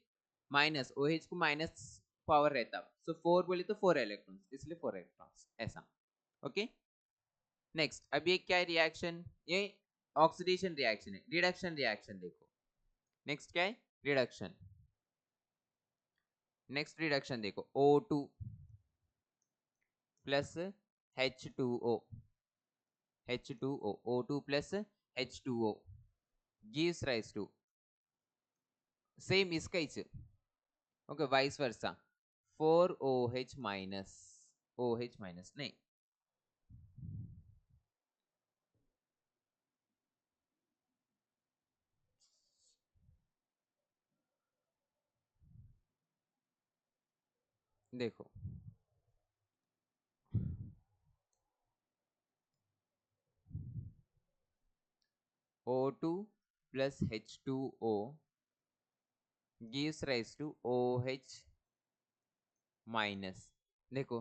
माइनस OH को माइनस पावर रहता, सो 4 बोले तो 4 इलेक्ट्रॉन्स, इसलिए 4 इलेक्ट्रॉन्स ऐसा। ओके नेक्स्ट, अब ये क्या है रिएक्शन, ये ऑक्सीडेशन रिएक्शन है। रिडक्शन रिएक्शन देखो, नेक्स्ट क्या है, रिडक्शन। नेक्स्ट रिडक्शन देखो, O2 plus H2O, H2O, O2 plus H2O gives rise to, same इसका ही, okay vice versa, 4OH minus, OH minus नहीं, देखो O2 plus H2O gives rise to OH minus. देखो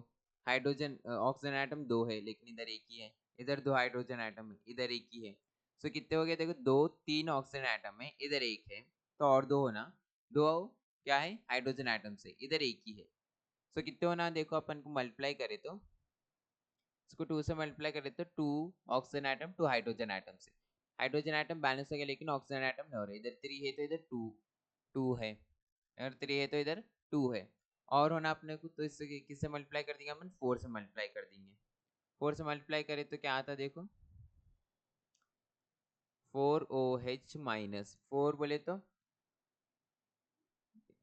hydrogen oxygen atom दो है, लेकिन इधर एक ही है, इधर दो हाइड्रोजन एटम है, इधर एक ही है, सो कितने हो गए, देखो दो तीन ऑक्सीजन एटम है, इधर एक है, तो और दो होना, दो क्या है, हाइड्रोजन एटम से, इधर एक ही है, सो कितने होना, देखो अपन को मल्टीप्लाई करे तो, इसको 2 से मल्टीप्लाई करे तो 2 ऑक्सीजन एटम 2 हाइड्रोजन एटम से, हाइड्रोजन आइटम बैलेंस हो गया, लेकिन ऑक्सीजन आइटम नहीं हो रहा। इधर 3 है तो इधर 2 2 है, अगर 3 है तो इधर 2 है। और होना अपने को तो इससे किससे मल्टीप्लाई कर देंगे अपन, 4 से मल्टीप्लाई कर देंगे। 4 से मल्टीप्लाई करें तो क्या आता है देखो, 4OH माइनस 4 बोले तो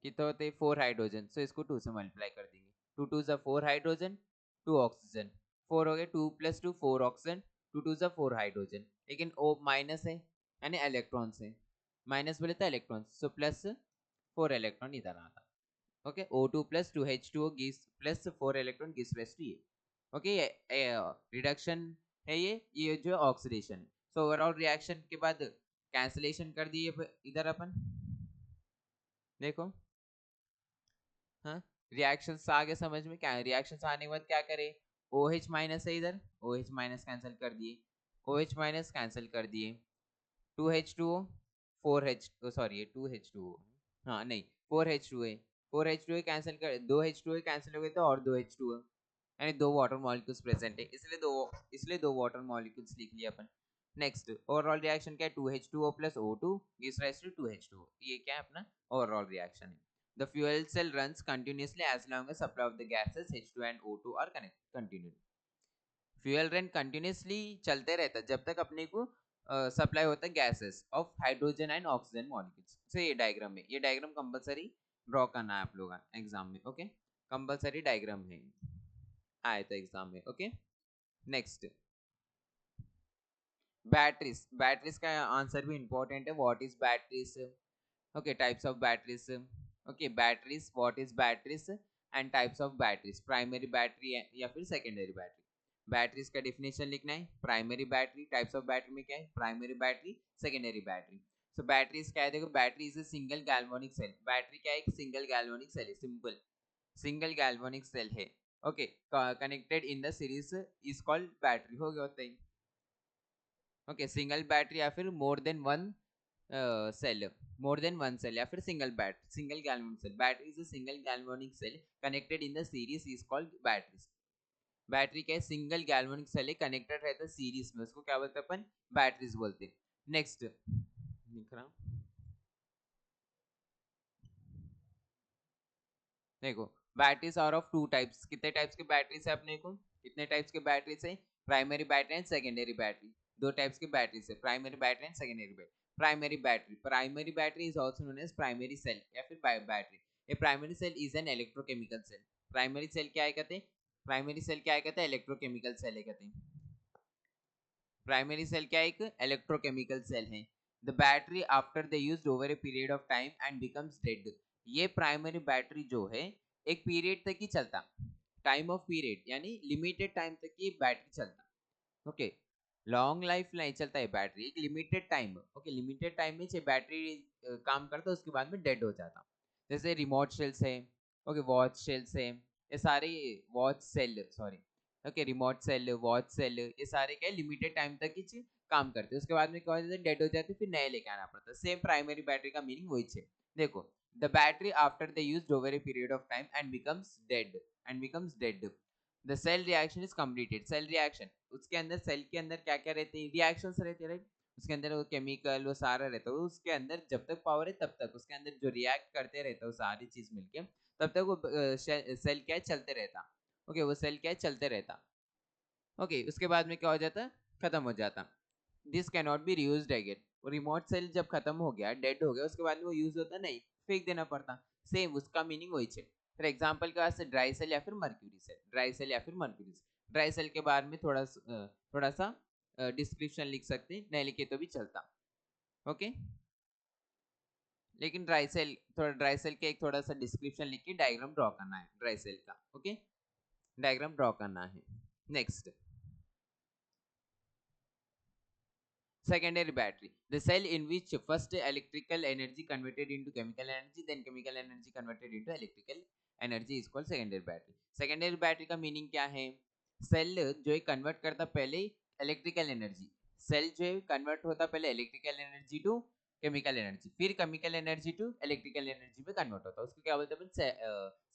कितना होते हैं 4 हाइड्रोजन, सो इसको 2 से मल्टीप्लाई कर देंगे। 2 2 जा 4 हाइड्रोजन, 2 ऑक्सीजन, 4 हो गए, 2 + 2 4 ऑक्सीजन, 2 2 जा 4 हाइड्रोजन, लेकिन O माइनस है यानी इलेक्ट्रॉन है, माइनस बोले तो इलेक्ट्रॉन, सो प्लस 4 इलेक्ट्रॉन इधर आता। Okay, O2 + 2H2O gives plus 4 electron gives rise to ये। ओके, ये रिडक्शन है, ये जो ऑक्सीडेशन है। सो ओवरऑल रिएक्शन के बाद कैंसलेशन कर दिए इधर अपन, देखो हाँ, रिएक्शंस आ गए समझ में, क्या रिएक्शंस आने के बाद क्या करे, OH माइनस है इधर, OH माइनस कैंसिल कर दिए, OH माइनस कैंसिल कर दिए, 2H2O 4H, सॉरी 2H2O, हाँ नहीं 4H2A, 4H2A कैंसिल कर, 2H2A कैंसिल हो गए तो और 2H2O, यानी 2 वाटर मॉलिक्यूल्स प्रेजेंट है, इसलिए दो वाटर मॉलिक्यूल्स लिख लिया अपन। नेक्स्ट ओवरऑल रिएक्शन क्या है, 2H2O + O2 gives rise to 2H2O, ये क्या है अपना ओवरऑल रिएक्शन है। The fuel cell runs continuously as long as supply of the gases H2 and O2 are continued. Fuel run continuously चलते रहता है जब तक अपने को सप्लाई होता है gases of hydrogen and oxygen molecules. से ये डायग्राम में, ये डायग्राम कंपलसरी ड्रॉ करना है आप लोग एग्जाम में। ओके, कंपलसरी डायग्राम है, आए तो एग्जाम में। Okay, next batteries. बैटरीज का आंसर भी इंपॉर्टेंट है, what is batteries. Okay, types of batteries. Okay, batteries, what is batteries and types of batteries, primary battery या फिर सेकेंडरी बैटरी। बैटरीज का डिफिनेशन लिखना है, primary battery, types of battery में क्या है, primary battery, secondary battery. So batteries क्या है, देखो battery is a single galvanic cell. Battery क्या है, एक सिंगल गैल्वेनिक सेल है, सिंपल सिंगल गैल्वेनिक सेल है। Okay, connected in the series is called battery, हो गया होता है। ओके, सिंगल बैटरी या फिर more than one cell, more than one cell या फिर single battery, single galvanic cell. Battery is a single galvanic cell connected in the series is called batteries. Battery क्या है, सिंगल गैल्वेनिक सेल है, connected रहता है series में, उसको क्या बोलते हैं अपन, बैटरीज बोलते हैं। नेक्स्ट लिख रहा हूं, देखो batteries are of two types. कितने टाइप्स के बैटरीज है अपने को, कितने टाइप्स के बैटरीज है, primary battery and secondary battery. दो टाइप्स के बैटरीज है, primary battery and secondary battery. Primary battery is also known as primary cell या फिर battery. A primary cell is an electrochemical cell. Primary cell क्या है कहते हैं, प्राइमरी सेल क्या है कहते हैं, इलेक्ट्रोकेमिकल सेल है कहते हैं। प्राइमरी सेल क्या है, एक इलेक्ट्रोकेमिकल सेल है। The battery after the used over a period of time and becomes dead. ये प्राइमरी बैटरी जो है एक पीरियड तक ही चलता, टाइम ऑफ पीरियड यानी लिमिटेड टाइम तक ये बैटरी चलता। ओके, लॉन्ग लाइफ नहीं चलता है बैटरी, एक limited time. Okay, limited time में बैटरी काम करता, उसके बाद में डेड हो जाता। जैसे रिमोट सेल्स है, ओके वॉच सेल्स है, ये सारे watch cell, sorry okay remote cell, watch cell, ये सारे क्या लिमिटेड टाइम तक ही काम करते हैं, उसके बाद में क्या हो जाता है, डेड हो जाते, फिर नए लेके आना पड़ता है। सेम प्राइमरी बैटरी का मीनिंग वही है। देखो, the battery after the used over a period of time and becomes dead, the cell reaction is completed. Cell reaction, उसके अंदर सेल के अंदर क्या क्या रहते हैं, रिएक्शंस रहते हैं राइट, उसके अंदर वो केमिकल वो सारा रहता है, उसके अंदर जब तक पावर है तब तक उसके अंदर जो रिएक्ट करते रहता है वो सारी चीज मिलके, तब तक वो सेल क्या है चलते रहता। ओके, वो सेल क्या है चलते रहता। ओके, उसके बाद में क्या हो जाता, खत्म हो जाता। This can not be reused again. वो रिमोट सेल जब खत्म हो गया, डेड हो गया, उसके बाद में वो यूज होता नहीं, फेंक देना पड़ता। सेम उसका मीनिंग वही है। फॉर एग्जांपल के वास्ते ड्राई सेल या फिर मर्क्यूरी सेल, ड्राई सेल या फिर मर्क्यूरी सेल। ड्राई सेल के बारे में थोड़ा सा डिस्क्रिप्शन लिख सकते हैं, नहीं लिखे तो भी चलता। ओके, लेकिन ड्राई सेल, थोड़ा ड्राई सेल के एक थोड़ा सा डिस्क्रिप्शन लिख के डायग्राम ड्रॉ करना है ड्राई सेल का। ओके, डायग्राम ड्रॉ करना है। Next, secondary battery, the cell in which first electrical energy converted into chemical energy, then chemical energy converted into electrical energy is called secondary battery. secondary battery का meaning क्या है, cell जो है convert करता पहले electrical energy, cell जो है convert होता पहले electrical energy to chemical energy, फिर chemical energy to electrical energy में कन्वर्ट होता है, उसको क्या बोलते हैं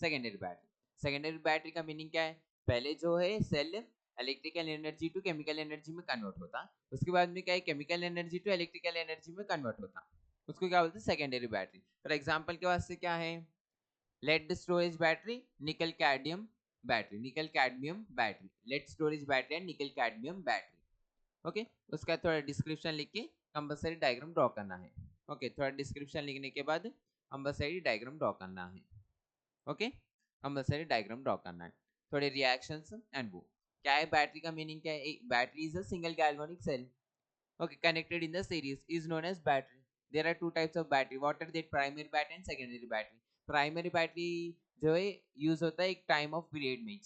सेकेंडरी बैटरी। सेकेंडरी बैटरी का मीनिंग क्या है, पहले जो है cell electrical energy to chemical energy में कन्वर्ट होता। उसके बाद में क्या है, chemical energy to electrical energy में कन्वर्ट होता, उसको क्या बोलते हैं, सेकेंडरी बैटरी। फॉर एग्जांपल के वास्ते क्या है, lead storage battery, nickel cadmium battery, nickel cadmium battery, lead storage battery and nickel cadmium battery. Okay, उसका थोड़ा डिस्क्रिप्शन लिख के कंपल्सरी डायग्राम ड्रॉ करना है। ओके, थोड़ा डिस्क्रिप्शन लिखने के बाद कंपल्सरी डायग्राम ड्रॉ करना है। ओके, कंपल्सरी डायग्राम ड्रॉ करना है। थोड़े रिएक्शंस एंड वो क्या है, बैटरी का मीनिंग क्या है, battery is a single galvanic cell, okay, connected in the series is known as battery. There are two types of battery. What are they? Primary battery and secondary battery. Primary battery जो है use होता है एक time of period में,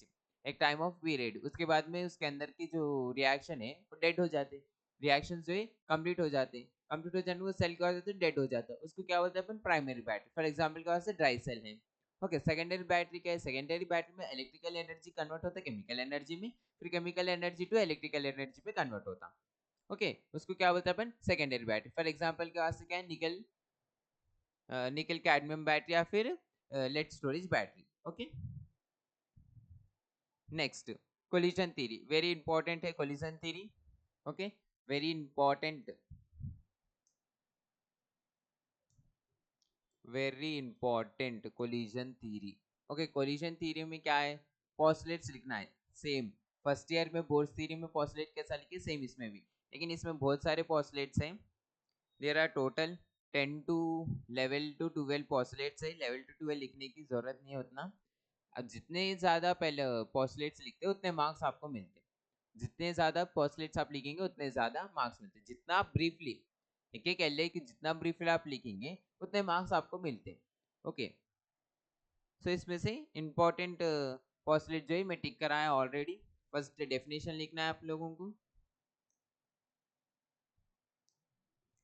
एक time of period, उसके बाद में उसके अंदर की जो रिएक्शन है वो डेड हो जाते हैं, रिएक्शन जो है कंप्लीट हो जाते हैं, कंप्लीट हो जाने वो सेल क्या हो जाता है, डेड हो जाता है, उसको क्या बोलते हैं अपन, प्राइमरी बैटरी। फॉर एग्जांपल क्या होता है, ड्राई सेल है। ओके, सेकेंडरी बैटरी क्या है, सेकेंडरी बैटरी में इलेक्ट्रिकल एनर्जी कन्वर्ट होता है केमिकल एनर्जी में, फिर chemical energy to electrical energy में कन्वर्ट होता। ओके, उसको क्या बोलते हैं अपन, सेकेंडरी बैटरी। फॉर एग्जांपल के वास्ते क्या है, निकल निकल कैडमियम बैटरी या फिर lead storage battery. Okay, next collision theory, very important है collision theory. Okay, very important, very important collision theory. Okay, collision theory में क्या है, पोस्टुलेट्स लिखना है सेम, फर्स्ट ईयर में बोर्ड थ्योरी में पोस्टुलेट कैसा लिखे सेम इसमें भी, लेकिन इसमें बहुत सारे पोस्टुलेट्स हैं। There are total 10 to level to 12 postulates है, लेवल टू 12 लिखने की जरूरत नहीं है उतना। अब जितने ज्यादा पहले पोस्टुलेट्स लिखते हैं उतने मार्क्स आपको मिलते हैं, जितने ज्यादा पोस्टुलेट्स आप लिखेंगे उतने ज्यादा मार्क्स मिलते हैं, जितना आप ब्रीफली एक एक एल की जितना ब्रीफली आप लिखेंगे उतने मार्क्स आपको मिलते हैं। ओके, सो इसमें से इंपॉर्टेंट पोस्टुलेट जो है मैं टिक कराया ऑलरेडी। फर्स्ट डेफिनेशन लिखना है आप लोगों को,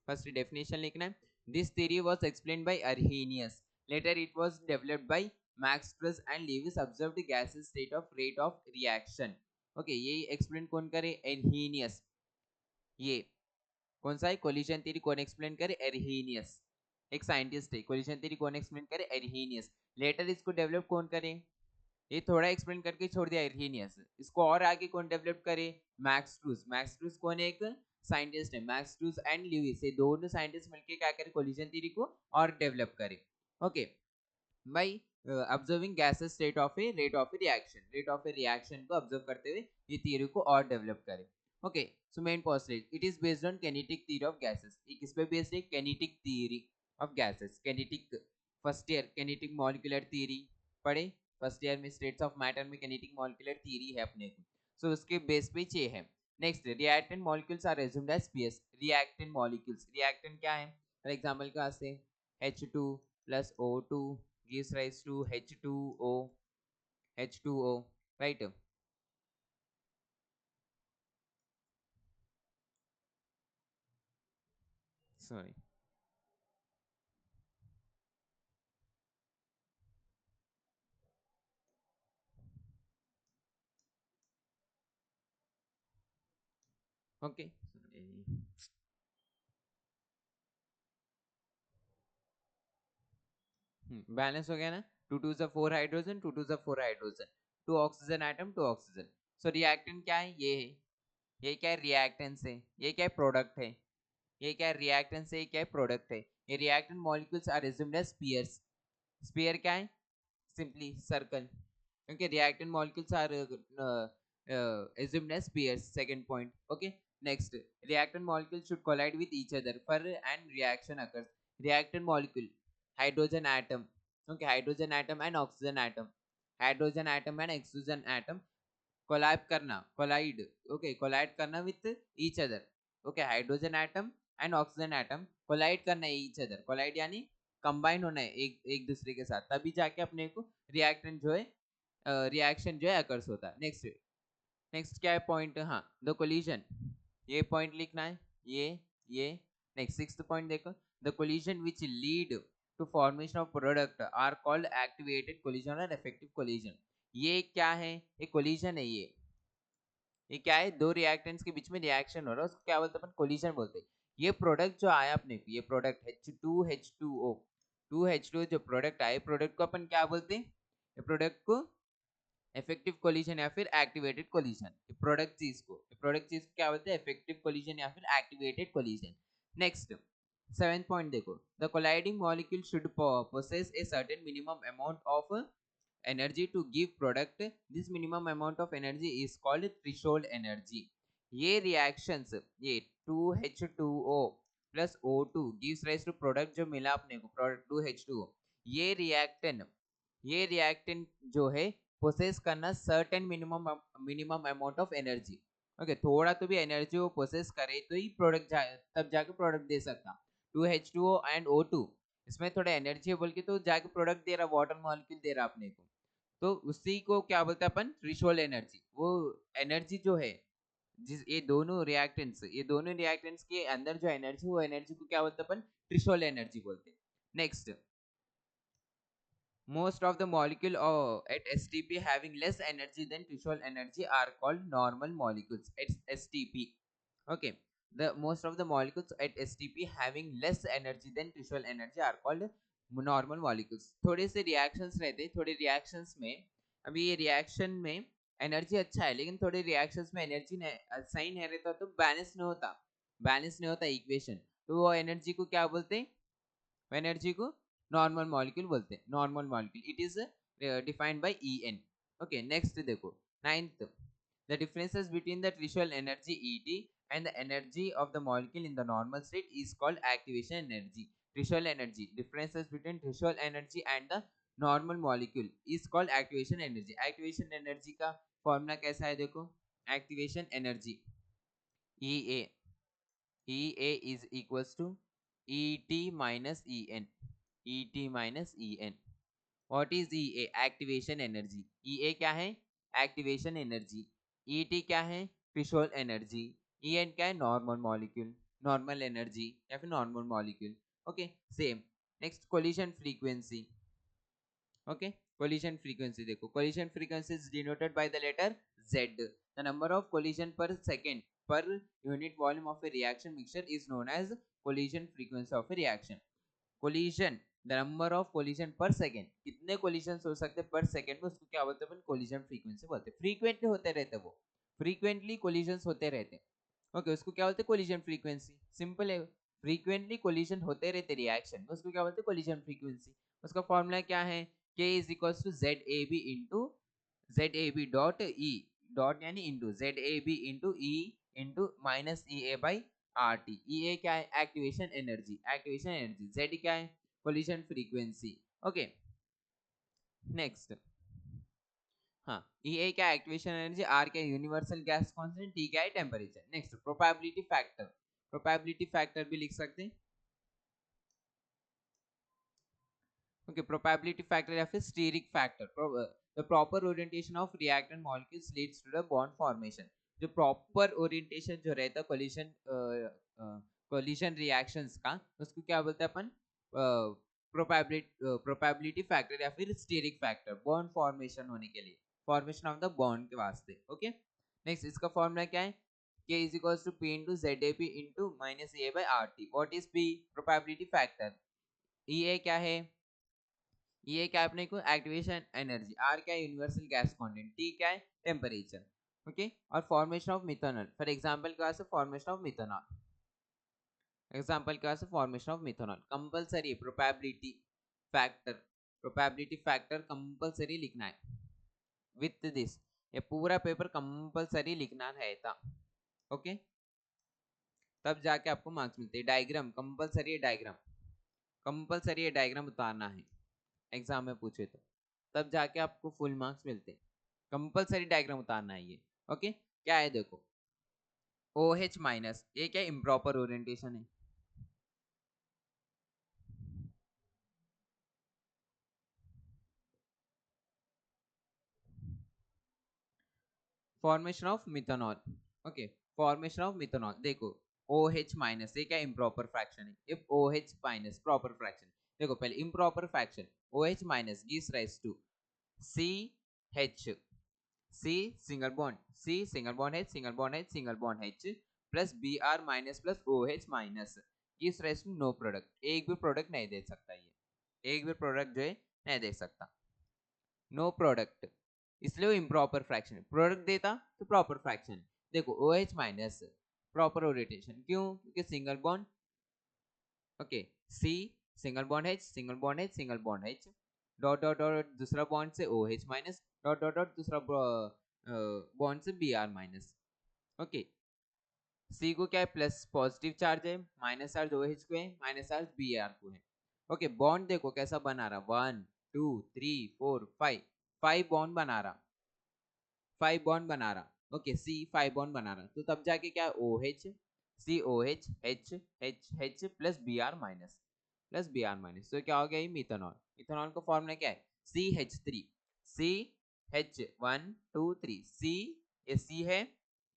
फर्स्ट डेफिनेशन लिखना है, this theory was explained by Arrhenius, later it was developed by Max Trautz and Lewis observed gases state of rate of reaction. Okay, ये एक्सप्लेन कौन करे, अर्हेनियस। ये कौन सा है, कोलिजन थ्योरी कौन एक्सप्लेन करे, अर्हेनियस, एक साइंटिस्ट है। कोलिजन थ्योरी कौन एक्सप्लेन करे, अर्हेनियस। लेटर इसको डेवलप कौन करे, ये थोड़ा एक्सप्लेन करके छोड़ दिया अर्हेनियस, इसको और आगे कौन डेवलप करे, मैक्स ट्रूस। मैक्स ट्रूस कौन है, एक साइंटिस्ट है, मैक्स ट्रूस एंड ल्यूइस, ये दोनों साइंटिस्ट मिलके क्या करे, कोलिजन थ्योरी को और डेवलप करे। Okay, by observing gases state of a rate of a reaction, rate of a reaction को ऑब्जर्व करते हुए ये थ्योरी को और डेवलप करे। Okay, so main postulate, it is based on kinetic theory of gases, ये किस पे बेस्ड है, kinetic theory of gases, kinetic, first year kinetic molecular theory पढ़े, फर्स्ट ईयर में स्टेट्स ऑफ मैटर में किनेटिक मॉलिक्यूलर थ्योरी है अपने को, सो उसके बेस पे ये है। Next, reactant molecules are assumed as PS, reactant molecules, reactant क्या है, फॉर एग्जांपल का से H2 plus O2 gives rise to H2O, H2O, right? Sorry. Okay. Balance हो गया ना, टू टू ज़ा फोर हाइड्रोजन, टू टू ज़ा four hydrogen, two oxygen atom, two oxygen. So reactant क्या है, ये है, ये क्या है, रिएक्टेंस है, ये क्या है, प्रोडक्ट है, ये क्या है, रिएक्टेंस है, ये क्या है, प्रोडक्ट है। ये reactant molecules are assumed as spheres, sphere क्या है, simply circle, okay, reactant molecules are assumed as pairs, second point. Okay, next, reactant molecules should collide with each other for and reaction occurs, reactant molecule, hydrogen atom, okay, hydrogen atom and oxygen atom, hydrogen atom and oxygen atom collide करना, collide, okay, collide करना with each other, okay, hydrogen atom and oxygen atom collide करना है each other, collide यानी combine होना है एक एक दूसरे के साथ, तभी जाके अपने को रिएक्टेंट जो है रिएक्शन जो है अकर्स होता है। नेक्स्ट, नेक्स्ट क्या है पॉइंट, हाँ, द कोलिजन, ये पॉइंट लिखना है, ये नेक्स्ट सिक्स्थ पॉइंट देखो, the collision which lead to formation of product are called activated collision और इफेक्टिव कोलिजन। ये क्या है, ये कोलिजन है, ये क्या है, दो रिएक्टेंट्स के बीच में रिएक्शन हो रहा है, उसको क्या बोलते हैं अपन, कोलिजन बोलते हैं। ये प्रोडक्ट जो आया अपने को, ये प्रोडक्ट H2H2O, 2H2 जो प्रोडक्ट आए, प्रोडक्ट को अपन क्या बोलते हैं, ये प्रोडक्ट को इफेक्टिव कोलिजन या फिर एक्टिवेटेड कोलिजन। प्रोडक्ट चीज को क्या बोलते हैं, इफेक्टिव कोलिजन या फिर activated collision. Next 7th point देखो, the colliding molecule should possess a certain minimum amount of energy to give product. This minimum amount of energy is called threshold energy. ये reactions, ये 2H2O plus O2 gives rise to product जो मिला अपने को, product 2H2O। ये reactant जो है possess करना certain minimum amount of energy. Okay, थोड़ा तो भी एनर्जी वो पोसेस करे तो ही प्रोडक्ट तब जाके प्रोडक्ट दे सकता। 2H2O एंड O2 इसमें थोड़ा एनर्जी बोल के तो जाके प्रोडक्ट दे रहा, वाटर मॉलिक्यूल दे रहा अपने को, तो उसी को क्या बोलते हैं अपन, थ्रेशोल्ड एनर्जी। वो एनर्जी जो है जिस ये दोनों रिएक्टेंट्स के अंदर जो एनर्जी, वो एनर्जी को क्या बोलते हैं अपन, थ्रेशोल्ड एनर्जी बोलते हैं। Next, most of the molecule at STP having less energy than threshold energy are called normal molecules at STP. Okay, the most of the molecules at STP having less energy than threshold energy are called normal molecules. थोड़े से reactions रहते हैं, थोड़े reactions में, अभी ये reaction में energy अच्छा है लेकिन थोड़े रिएक्शंस में एनर्जी सही नहीं रहता तो बैलेंस नहीं होता इक्वेशन, तो वो एनर्जी को क्या बोलते हैं, एनर्जी को नॉर्मल मॉलिक्यूल बोलते हैं, normal molecule. It is defined by En। Okay, next देखो 9th, the differences between the threshold energy Et and the energy of the molecule in the normal state is called activation energy. Threshold energy, differences between threshold energy and the normal molecule is called activation energy. Activation energy का formula कैसा है देखो, activation energy EA is equals to Et minus En, Et minus En। What is EA? Activation energy। EA क्या है, activation energy. ET क्या है, threshold energy. En क्या है, नॉर्मल एनर्जी या फिर normal molecule. Okay, same. Next, collision frequency. Okay, collision frequency देखो, collision frequency is denoted by the letter Z। The number of collision per second per unit volume of a reaction mixture is known as collision frequency of a reaction। collision, the number of collision per second, कितने collisions हो सकते हैं पर second में, उसको क्या बोलते हैं अपन, collision frequency बोलते हैं। frequently होते रहते हैं वो, frequently collisions होते रहते हैं। ओके, उसको क्या बोलते हैं, collision frequency। सिंपल है, frequently collision होते रहते रिएक्शन में, उसको क्या बोलते हैं, collision frequency। उसका फॉर्मूला क्या है, K is equals to ZAB into ZAB dot E dot यानी into ZAB into E into minus EA by RT। EA क्या है, एक्टिवेशन एनर्जी, Z क्या है, कोलिशन फ्रीक्वेंसी। ओके, नेक्स्ट, हाँ, EA क्या है, एक्टिवेशन एनर्जी, R क्या है, यूनिवर्सल गैस कांस्टेंट, T क्या है, टेम्परेचर। नेक्स्ट, प्रोबेबिलिटी फैक्टर भी लिख सकते हैं। ओके, प्रोबेबिलिटी फैक्टर या फिर steric factor. The proper orientation of reactant molecules leads to the bond formation. जो प्रॉपर ओरिएंटेशन जो रहता है कोलिशन रिएक्शंस का, उसको क्या बोलते हैं अपन, प्रोबेबिलिटी फैक्टर या फिर स्टीरिक फैक्टर, बॉन्ड फॉर्मेशन होने के लिए, फॉर्मेशन ऑफ द बॉन्ड के वास्ते। ओके, नेक्स्ट, इसका फॉर्मूला क्या है, K is equals to P into ZAP into minus EA by RT। What is P? Probability factor. EA क्या है, ये क्या अपने को, एक्टिवेशन एनर्जी। R क्या है, यूनिवर्सल गैस कांस्टेंट। T क्या है, टेम्परेचर। ओके, और formation of methanol, for example क्या है, formation of methanol, compulsory probability factor compulsory लिखना है विथ दिस, ये पूरा पेपर कंपलसरी लिखना रहता। ओके, तब जाके आपको मार्क्स मिलते हैं। डायग्राम कंपलसरी है डायग्राम उतारना है एग्जाम में पूछे तो, तब जाके आपको फुल मार्क्स मिलते हैं। कंपलसरी डायग्राम उतारना है ये। ओके, क्या है देखो, OH माइनस, ये क्या इम्प्रॉपर ओरिएंटेशन है, formation of methanol. Okay, formation of methanol देखो, OH माइनस, ये क्या इम्प्रॉपर फ्रैक्शन है। If OH minus proper fraction, देखो पहले improper fraction, OH minus gives rise to CH, C single bond, C single bond H, single bond H, single bond H plus Br minus plus OH minus gives rise to no product. एक भी product नहीं दे सकता ये, एक भी product जो है नहीं दे सकता, नो प्रोडक्ट। इसलिए वो इम्प्रॉपर फ्रैक्शन है। प्रोडक्ट देता तो प्रॉपर फ्रैक्शन। देखो OH माइनस प्रॉपर ओरिएंटेशन, क्यों? क्योंकि single bond, okay, C single bond H, single bond H, single bond H, dot dot dot दूसरा बॉन्ड से OH minus, dot dot dot दूसरा bond से Br माइनस। ओके, C को क्या है, plus positive charge है, माइनस चार्ज OH को है, माइनस चार्ज Br को है। ओके, बॉन्ड देखो कैसा बना रहा, 1 2 3 4 5, 5 बॉन्ड बना रहा, 5 बॉन्ड बना रहा। ओके, C 5 बॉन्ड बना रहा, तो तब जाके क्या, OH COH H H H plus Br minus, plus Br minus, तो क्या हो गया, ये मिथेनॉल। मिथेनॉल का फॉर्मूला क्या है, CH3, CH1 2 3, C ये C है,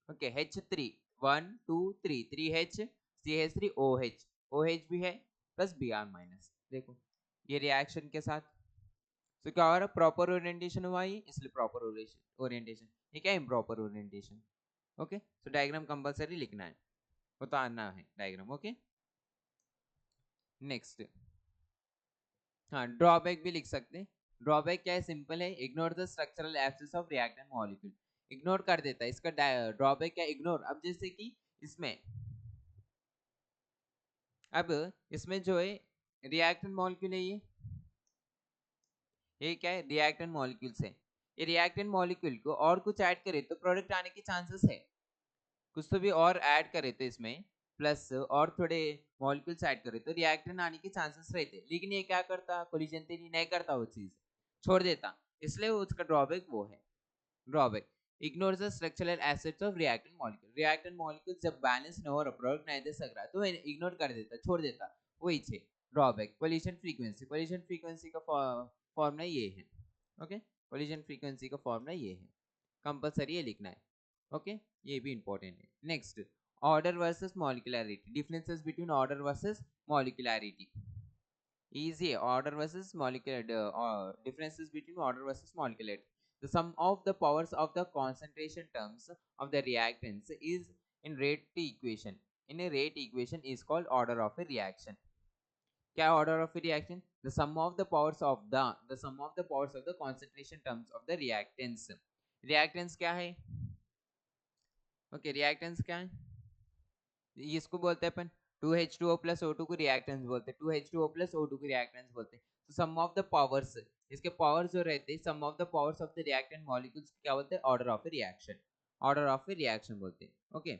okay, H3 1 2 3 3H, CH3 OH, OH भी है, प्लस Br माइनस। देखो ये रिएक्शन के साथ, तो क्या हो रहा है, प्रॉपर ओरिएंटेशन हुआ ही, इसलिए प्रॉपर ओरिएंटेशन। ये क्या है, इम्प्रॉपर ओरिएंटेशन। ओके, तो डायग्राम कंपलसरी लिखना है, बताना है डायग्राम। ओके, नेक्स्ट, हाँ ड्रॉबैक भी लिख सकते हैं। ड्रॉबैक क्या है, सिंपल है, ignore the structural absence of reactant molecule, ignore कर देता है इसका। ड्रॉबैक क्या, इग्नोर। अब जैसे कि इसमें, अब इसमें जो है रिएक्टेंट मॉलिक्यूल है, ये क्या है, रिएक्टेंट मॉलिक्यूल्स है। ये रिएक्टेंट मॉलिक्यूल को और कुछ ऐड करे तो प्रोडक्ट आने के चांसेस है, कुछ तो भी और ऐड करे तो इसमें प्लस और थोड़े मॉलिक्यूल्स ऐड करे तो रिएक्टेंट आने के चांसेस रहते, लेकिन ये क्या करता, कोलिजन थ्योरी नहीं करता, वो चीज छोड़ देता, इसलिए उसका ड्रॉबैक वो है। Drawback, ignore the structural aspects of reactant molecule, reactant molecule जब बैलेंस न हो, प्रोडक्ट नहीं दे सक रहा तो इग्नोर कर देता, छोड़ देता, वही छे drawback. Collision frequency, collision frequency का फॉर्मूला ये है। ओके, कोलिजन फ्रीक्वेंसी का फॉर्मूला ये है, कंपलसरी ये लिखना है। ओके, ये भी इंपॉर्टेंट है। Next, order versus molecularity, differences between order versus molecularity. easy है, order versus molecular differences between order versus molecularity. The sum of the powers of the concentration terms of the reactants is in rate equation, in a rate equation is called order of a reaction. क्या order of a reaction, the sum of the powers of the sum of the powers of the concentration terms of the reactants. reactants क्या है, okay, reactants क्या है, इसको बोलते हैं अपन 2H2O plus O2 को reactance बोलते हैं, 2H2O प्लस O2 को रिएक्टेंस बोलते हैं। तो सम ऑफ द पावर्स, इसके पावर्स जो रहते हैं, sum of the powers of the reactant molecules क्या बोलते हैं, order of a reaction, order of a reaction बोलते हैं। ओके,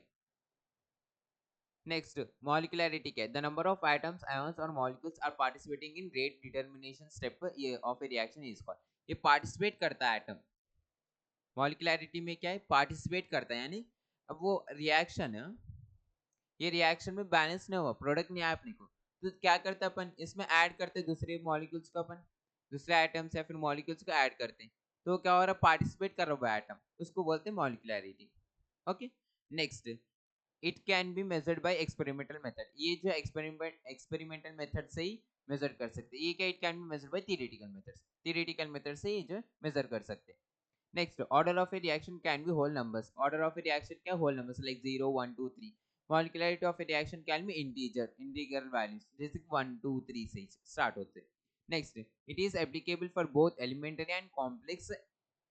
नेक्स्ट, मॉलिक्यूलरिटी क्या है, the number of atoms, ions और molecules are participating in rate determination step of a reaction is called. ये participate करता है एटम, मॉलिक्यूलरिटी में क्या है, पार्टिसिपेट करता है, यानी अब वो रिएक्शन, ये रिएक्शन में बैलेंस नहीं हुआ, प्रोडक्ट नहीं आया अपने को, तो क्या करते अपन, इसमें ऐड करते दूसरे मॉलिक्यूल्स को, अपन दूसरे आइटम्स या फिर मॉलिक्यूल्स को ऐड करते हैं, तो क्या हो रहा है, पार्टिसिपेट कर रहा है एटम, उसको बोलते हैं molecularity. Okay, next, it can be measured bye experimental method, ये जो एक्सपेरिमेंटल मेथड से ही मेजर कर सकते हैं। ये क्या, it can be measured by theoretical methods, theoretical method से ये जो मेजर कर सकते हैं। Next, order of a reaction can be whole numbers, order of a reaction क्या, whole numbers like 0 1 2 3। Molecularity of a reaction can be integer values, जैसे 1 2 3 से start होते हैं। Next, it is applicable for both elementary and complex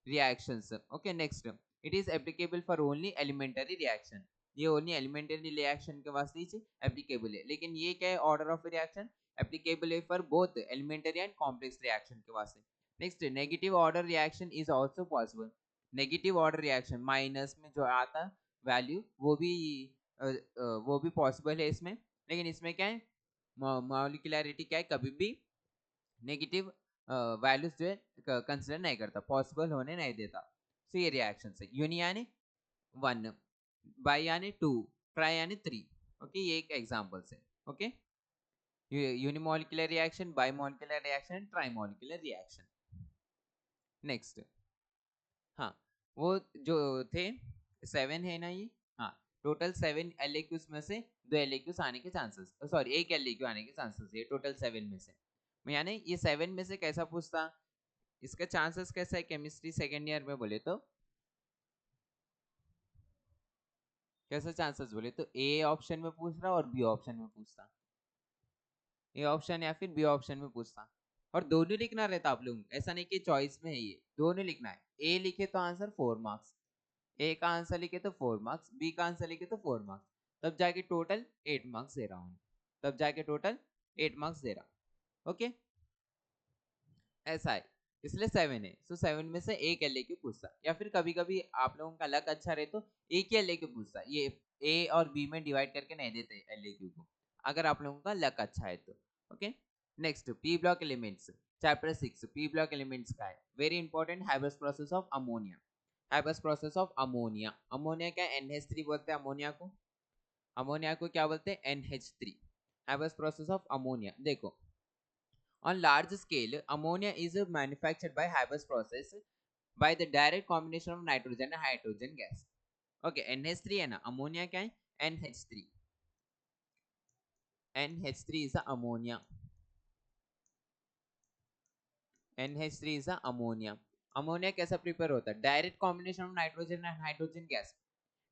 reactions. Okay, next, it is applicable for only elementary reaction, ये only elementary reaction के वास्ते ही applicable है, लेकिन ये क्या है, order of a reaction applicable है for both elementary and complex reaction के वास्ते। Next, negative order reaction is also possible, negative order reaction minus में जो आता वैल्यू वो भी पॉसिबल है इसमें, लेकिन इसमें क्या है, मॉलिक्यूलरिटी क्या है, कभी भी नेगेटिव वैल्यूज जो है कंसिडर नहीं करता, पॉसिबल होने नहीं देता। तो ये रिएक्शन है, यूनि यानी 1, बाई यानी 2, ट्राई यानी 3। ओके, ये एक एग्जांपल है। Okay, unimolecular reaction, bimolecular reaction, trimolecular reaction. Next, हाँ, वो जो थे 7 है ना ये, हाँ, टोटल 7 LAQs में से 2 LAQs आने के चांसेस, सॉरी 1 LAQ आने के चांसेस है टोटल 7 में से। यानी ये 7 में से कैसा पूछता, इसका चांसेस कैसा है, केमिस्ट्री सेकेंड ईयर में बोले तो कैसा चांसेस बोले तो ए ऑप्शन में पूछ रहा और बी ऑप्शन में पूछता, ए ऑप्शन या फिर बी ऑप्शन में पूछता। और दोनों लिखना रहता आप लोगों को, ऐसा नहीं कि चॉइस में है, ये दोनों लिखना है। ए लिखे तो आंसर 4 मार्क्स, ए का आंसर लिखे तो 4 मार्क्स, बी का आंसर लिखे तो 4 मार्क्स, तब जाके टोटल 8 मार्क्स दे रहा हूँ, तब जाके टोटल 8 मार्क्स दे रहा। ओके, ऐसा है, इसलिए 7 है। सो 7 में से एक एलएक्यू पूछता, या फिर कभी कभी आप लोगों का लक अच्छा रहे तो एक ही एलएक्यू पूछता, ये ए और बी में डिवाइड करके नहीं देते एलएक्यू को, अगर आप लोगों का लक अच्छा है तो। Okay, next P block elements, chapter 6 P block elements का है, very important, Haber's process of ammonia, Haber's process of ammonia. Ammonia क्या, NH3 बोलते हैं अमोनिया को, अमोनिया को क्या बोलते हैं, NH3, Haber's process of ammonia. देखो, on large scale, ammonia is manufactured by Haber's process by the direct combination of nitrogen and hydrogen gas. Okay, NH3 है ना, अमोनिया क्या है, NH3, NH3 is the ammonia, NH3 is the ammonia। Ammonia कैसा prepare होता है, direct combination of nitrogen and hydrogen gas,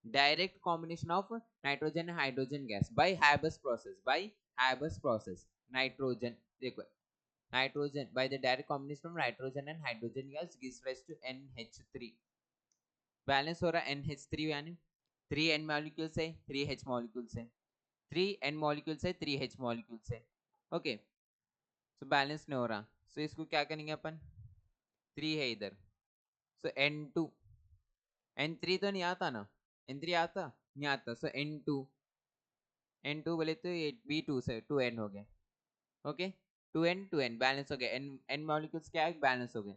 direct combination of nitrogen and hydrogen gas by Haber's process, by Haber's process, nitrogen, देखो nitrogen by the direct combination of nitrogen and hydrogen gas gives rise to NH3, balance हो रहा है NH3, यानी 3N molecules है 3H molecules है, 3N molecules है 3H molecules है। Okay, so balance नहीं हो रहा, सो इसको क्या करेंगे अपन, 3 है इधर, सो N2, N3 तो नहीं आता ना, N3 आता नहीं आता, सो N2, N2 बोले तो ये B2 से 2N हो गया। ओके, 2N बैलेंस हो गया, N मॉलिक्यूल्स क्या है, बैलेंस हो गए।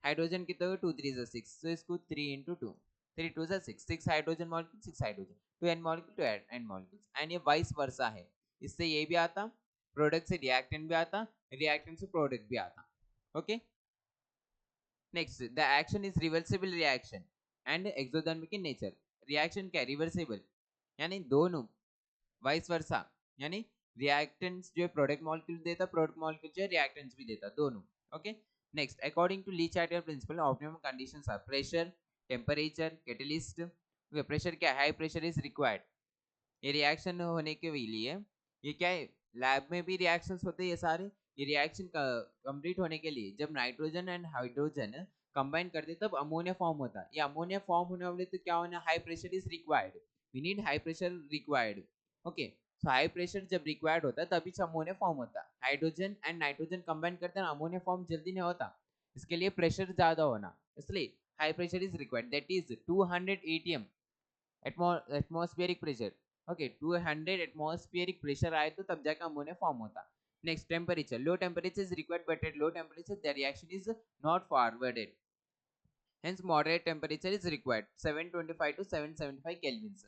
हाइड्रोजन कितने हो, 2 3 6, तो इसको 3 into 2, 3 2 6, 6 hydrogen molecule, 6 hydrogen, 2N molecule, 2N molecules, and ये वाइस वर्सा है, इससे ये भी आता, प्रोडक्ट से रिएक्टेंट भी आता, रिएक्टेंट से प्रोडक्ट भी आता। Okay, next, the action is reversible reaction and exothermic in nature. Reaction क्या, रिवर्सिबल, यानी दोनों, वाइस वर्सा, यानी रिएक्टेंट्स जो है प्रोडक्ट मॉलिक्यूल देता, प्रोडक्ट मॉलिक्यूल जो है रिएक्टेंट्स भी देता, दोनों। Okay, next, according to Le Chatelier principle optimum conditions are pressure, temperature, catalyst. Pressure क्या, हाई प्रेशर इज रिक्वायर्ड, ये रिएक्शन होने के लिए, ये क्या है, लैब में भी रिएक्शंस होते हैं ये सारे, ये रिएक्शन कंप्लीट होने के लिए जब नाइट्रोजन एंड हाइड्रोजन कंबाइन करते तब अमोनिया फॉर्म होता है, ये अमोनिया फॉर्म होने वाले तो क्या होना, high pressure is required, we need high pressure required. Okay, so high pressure जब रिक्वायर्ड होता है तभी अमोनिया फॉर्म होता है, हाइड्रोजन एंड नाइट्रोजन कंबाइन करते हैं अमोनिया फॉर्म जल्दी नहीं होता, इसके लिए प्रेशर ज्यादा होना, इसलिए high pressure is required, that is 200 atm atmospheric pressure. Okay, 200 atmospheric pressure आए तो तब जाकर अमोनिया फॉर्म होता। Next, temperature, low temperature is required but at low temperature the reaction is not forwarded, hence moderate temperature is required, 725 to 775 kelvins।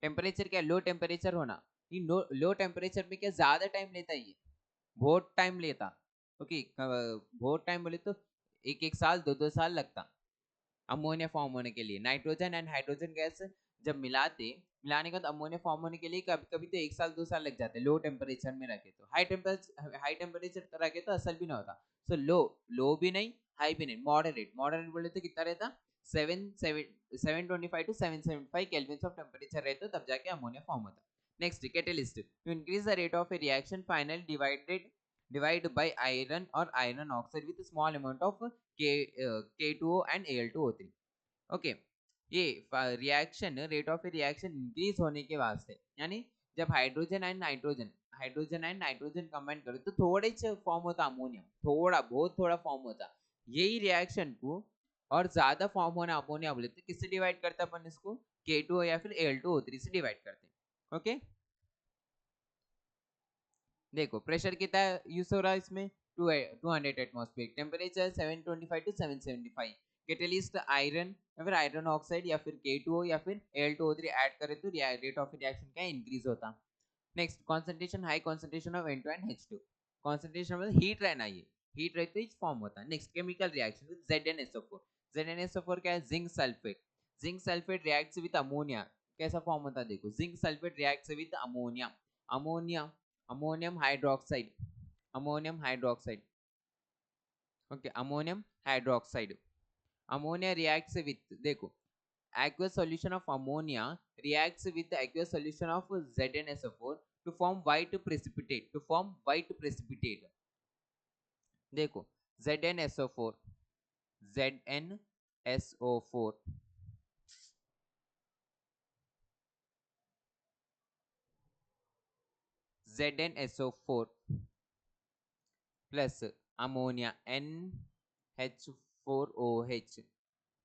Temperature क्या, low temperature होना, ये low temperature में क्या ज्यादा टाइम लेता है, ये बहुत टाइम लेता। ओके, बहुत टाइम बोले तो एक एक साल 2 2 साल लगता अमोनिया फॉर्म होने के लिए। नाइट्रोजन एंड हाइड्रोजन गैस जब मिलाने के बाद अमोनिया फॉर्म होने के लिए कभी कभी तो 1 साल 2 साल लग जाते हैं, लो टेम्परेचर में रखे तो। हाई टेम्परेचर रखे तो असल भी नहीं होता। सो लो, लो भी नहीं, हाई भी नहीं, मॉडरेट, मॉडरेट बोले तो कितना रहता, 725 to 775 केल्विन ऑफ टेम्परेचर रहते तब जाके अमोनिया फॉर्म होता। Next, catalyst, to increase the rate of a reaction final divide by iron or iron oxide with a small amount of K2O and Al2O3। Okay, ये reaction, rate of reaction increase होने के वास्ते, यानी जब hydrogen and nitrogen combine करो तो थोड़े form होता अमोनिया, थोड़ा बहुत थोड़ा फॉर्म होता, यही रिएक्शन को और ज्यादा फॉर्म होना अमोनिया बोले तो किससे डिवाइड करते अपन इसको, K2O या फिर Al2O3 से डिवाइड करते। ओके, देखो प्रेशर कितना यूज हो रहा है इसमें, 200 atmospheric, temperature 725 to 775, catalyst iron या फिर आयरन ऑक्साइड या फिर K2O या फिर Al2O3 ऐड करे तो रेट ऑफ रिएक्शन क्या इंक्रीज होता। Next, concentration, high concentration of N2 and H2, concentration मतलब हीट रहना, ये हीट रहते ही फॉर्म होता है। Next, chemical reaction with ZnSO4, ZnSO4 क्या है, zinc sulphate, zinc sulphate reacts with ammonia, कैसा फॉर्म होता है देखो, zinc sulphate reacts with ammonia, ammonia, ammonium hydroxide, ammonium hydroxide, okay, ammonium hydroxide, ammonia reacts with, देखो aqueous solution of ammonia reacts with the aqueous solution of ZnSO4 to form white precipitate, to form white precipitate, देखो ZnSO4, ZnSO4 ZnSO4 plus ammonia NH4OH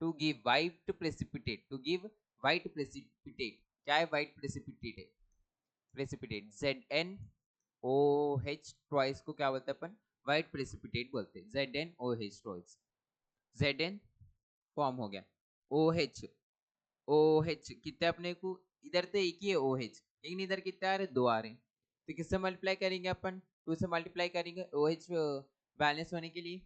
to give white precipitate, to give white precipitate. क्या है white precipitate? precipitate ZnOH twice को क्या बोलते हैं अपन? white precipitate बोलते हैं, ZnOH twice. Zn form हो गया, OH, OH कितने अपने को इधर तो एक ही है OH, लेकिन इधर कितने आ रहे? दो आ रहे हैं, तो किससे मल्टीप्लाई करेंगे अपन? 2 से मल्टीप्लाई करेंगे OH बैलेंस होने के लिए।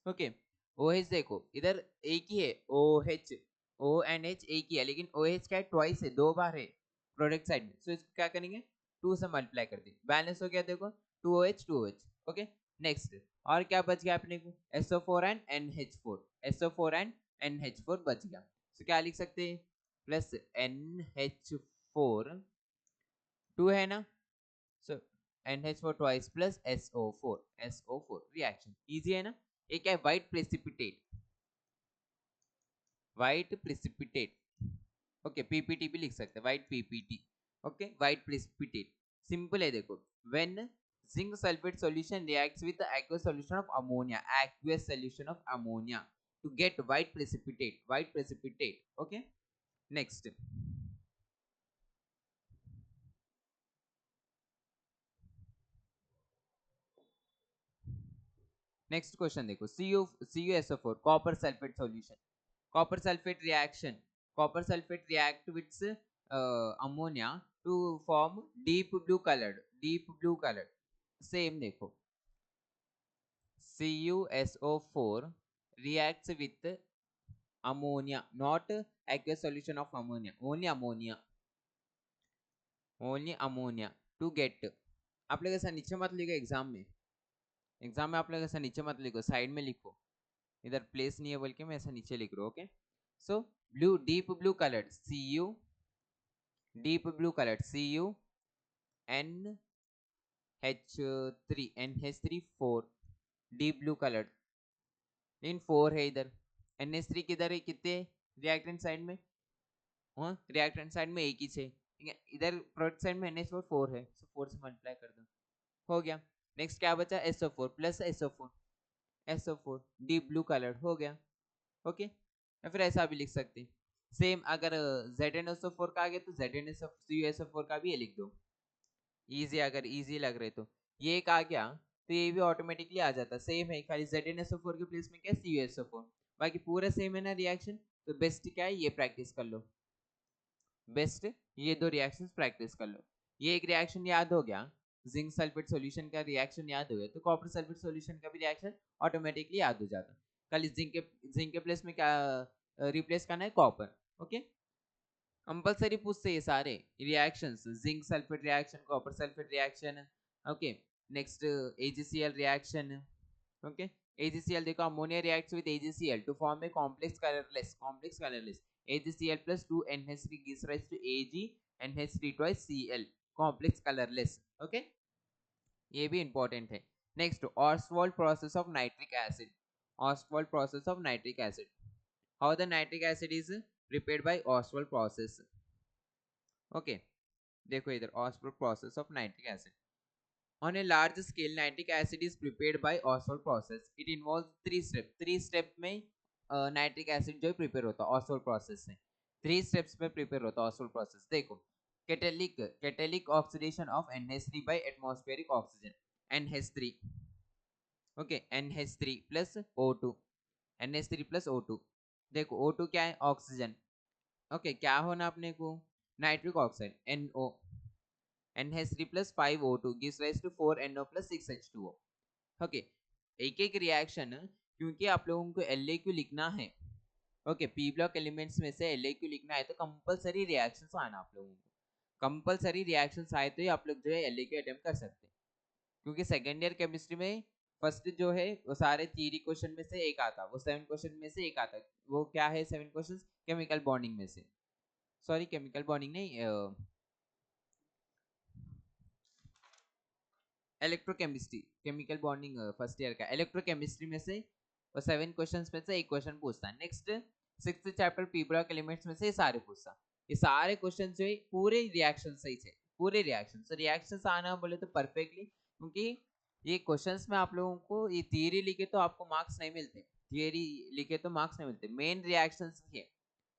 ओके OH देखो इधर एक ही है OH, ONH एक ही है, लेकिन OH क्या है? ट्वाइस है, दो बार है प्रोडक्ट साइड में, सो इसको क्या करेंगे? 2 से मल्टीप्लाई कर देंगे, बैलेंस हो गया देखो 2OH 2OH। ओके नेक्स्ट और क्या बच गया अपने को? SO4 and NH4, SO4 and NH4 बच गया, तो क्या लिख सकते हैं? प्लस NH4 2 है ना, सो NH4 twice plus SO4, SO4 reaction easy है ना। ये क्या है? White precipitate, white precipitate. Okay PPT भी लिख सकते हैं, white PPT. Okay white precipitate simple है। देखो when zinc sulphate solution reacts with the aqueous solution of ammonia, aqueous solution of ammonia to get white precipitate, white precipitate। okay next next question देखो, CuSO4 copper sulphate solution, copper sulfate reaction, copper sulfate react with ammonia to form deep blue colored same देखो CuSO4 reacts with ammonia, not aqueous solution of ammonia, only ammonia, only ammonia to get। आप लोग ऐसा नीचे मत लिखो exam में, exam में आप लोग ऐसा नीचे मत लिखो, साइड में लिखो, इधर प्लेस नहीं है बोल के मैं ऐसा नीचे लिख रहा हूँ। Okay so blue, deep blue coloured Cu, deep blue colored Cu NH3, NH3 4 deep blue colored, लेकिन 4 है इधर, NH3 किधर है? कितने रिएक्टेंट साइड में? हाँ रिएक्टेंट साइड में एक ही है, ठीक है, इधर प्रोडक्ट साइड में NH4 4 है, सो 4 से मल्टीप्लाई कर दो, हो गया। नेक्स्ट क्या बचा? SO4 plus SO4, SO4 deep blue coloured हो गया। ओके या फिर ऐसा भी लिख सकते हैं सेम, अगर ZnSO4 का आ गया तो ZnCuSO4 का भी ये लिख दो, इजी, अगर इजी लग रहे तो। ये एक आ गया तो ये भी ऑटोमेटिकली आ जाता, सेम है, खाली ZnSO4 के प्लेस में क्या है? CuSO4, बाकी पूरा सेम है ना रिएक्शन। तो बेस्ट क्या है? ये प्रैक्टिस कर लो, बेस्ट ये दो रिएक्शंस प्रैक्टिस कर लो। ये एक रिएक्शन याद हो गया, जिंक सल्फेट सॉल्यूशन का रिएक्शन याद हो गया, तो कॉपर सल्फेट सॉल्यूशन का भी रिएक्शन ऑटोमेटिकली याद हो जाता। खाली जिंक के प्लेस में क्या रिप्लेस करना है? कॉपर। ओके कंपलसरी पूछते ये सारे reactions, zinc sulphate reaction, copper sulphate reaction. Okay next AgCl reaction. Okay AgCl देखो, ammonia reacts with AgCl to form a complex colourless AgCl plus 2 NH3 gives rise to Ag NH3 twice Cl complex colourless. Okay ये भी important है। Next Oswald process of nitric acid, Oswald process of nitric acid, how the nitric acid is prepared by Ostwald process। okay देखो इधर Ostwald process of nitric acid, on a large scale nitric acid is prepared by Ostwald process, it involves 3 step में nitric acid जो prepare होता है Ostwald process से, 3 steps में prepare होता है Ostwald process। देखो catalytic oxidation of NH3 by atmospheric oxygen, NH3, okay NH3 plus O2, NH3 plus O2। देखो O2 क्या है? ऑक्सीजन। ओके क्या होना अपने को? Nitric oxide NO, NH3 plus 5O2 gives rise to 4NO plus 6H2O। Okay एक एक reaction, क्योंकि आप लोगों को LAQ लिखना है, ओके पी ब्लॉक एलिमेंट्स में से LAQ लिखना है, तो कंपलसरी रिएक्शंस आना आप लोगों को, कंपलसरी रिएक्शंस आए तो ही आप लोग जो है LAQ अटेम्प्ट कर सकते हैं, क्योंकि सेकेंड ईयर केमिस्ट्री में फर्स्ट जो है वो सारे थियरी क्वेश्चन में से एक आता, वो 7 क्वेश्चन में से एक आता, वो क्या है 7 क्वेश्चंस? केमिकल बॉन्डिंग में से, सॉरी केमिकल बॉन्डिंग नहीं, electrochemistry, chemical bonding first year का इलेक्ट्रोकेमिस्ट्री में से और 7 क्वेश्चंस में से एक क्वेश्चन पूछता है। नेक्स्ट 6th चैप्टर पीबलॉक एलिमेंट्स में से ये सारे पूछता। ये सारे क्वेश्चन जो है पूरे रिएक्शन से ही थे, पूरे रिएक्शन से रिएक्शंस आना बोले तो परफेक्टली, क्योंकि ये क्वेश्चंस में आप लोगों को ये थियरी लिखे तो आपको मार्क्स नहीं मिलते, थियरी लिखे तो मार्क्स नहीं मिलते, मेन रिएक्शंस है,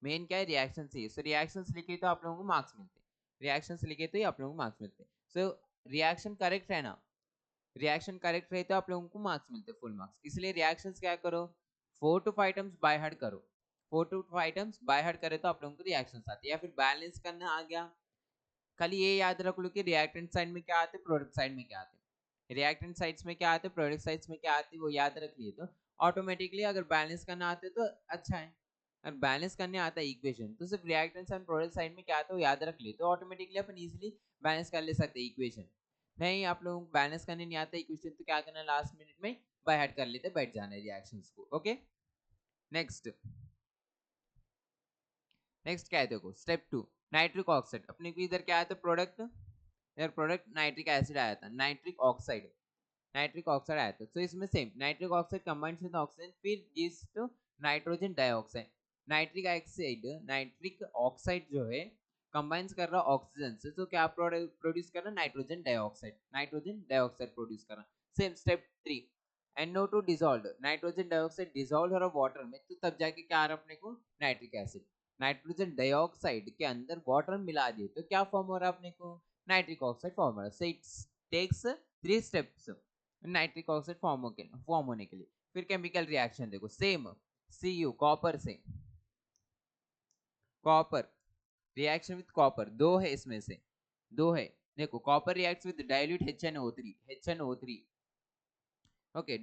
मेन क्या है रिएक्शंस ही। सो रिएक्शंस लिखे तो आप लोगों को मार्क्स मिलते, रिएक्शंस लिखे तो ही आप लोगों को मार्क्स मिलते। सो रिएक्शन करेक्ट है ना, रिएक्शन करेक्ट रहे तो आप लोगों को मार्क्स मिलते फुल मार्क्स। इसलिए रिएक्शंस क्या करो, 4 to 5 टर्म्स बाय हार्ट करो, 4 to 5 टर्म्स बाय हार्ट करे तो आप लोगों को रिएक्शंस आती है। या फिर बैलेंस करना आ गया, खाली ये याद रख लो कि रिएक्टेंट साइड में क्या आते, प्रोडक्ट साइड में क्या आते, रिएक्टेंट साइड्स में क्या आते, प्रोडक्ट साइड्स में क्या आती, वो याद रख लिए तो ऑटोमेटिकली अगर बैलेंस करना आते तो अच्छा है। अगर बैलेंस करने आता है इक्वेशन तो सिर्फ रिएक्टेंट्स एंड प्रोडक्ट साइड में क्या आता है वो याद रख लिए तो ऑटोमेटिकली अपन इजीली बैलेंस कर ले सकते हैं इक्वेशन। नहीं आप लोगों को बैलेंस करने नहीं आता इक्वेशन तो क्या करना, लास्ट मिनट में बाय हार्ट कर लेते, बैठ जाना है रिएक्शंस को। ओके नेक्स्ट, नेक्स्ट क्या है देखो स्टेप 2 नाइट्रिक ऑक्साइड। अपने को इधर क्या आया था प्रोडक्ट, इधर प्रोडक्ट नाइट्रिक एसिड आया था, नाइट्रिक ऑक्साइड, नाइट्रिक ऑक्साइड आया था। तो इसमें same nitric oxide combines with oxygen फिर gives to nitrogen dioxide. Nitric oxide जो है कंबाइंस कर रहा ऑक्सीजन से, तो क्या प्रोड्यूस कर रहा nitrogen dioxide, nitrogen dioxide produce कर रहा। Same step 3 NO2 dissolved, nitrogen dioxide dissolve हो रहा वाटर में, तो तब जाके क्या आ रहा अपने को नाइट्रिक एसिड। नाइट्रोजन डाइऑक्साइड के अंदर वाटर मिला दिए तो क्या फॉर्म हो रहा है अपने को नाइट्रिक ऑक्साइड फॉर्म हो रहा है। So it's takes 3 steps nitric oxide form होने के लिए। फिर केमिकल रिएक्शन देखो सेम Cu कॉपर से, कॉपर रिएक्शन विद कॉपर, दो है इसमें से, दो है देखो, copper reacts with dilute HNO3, okay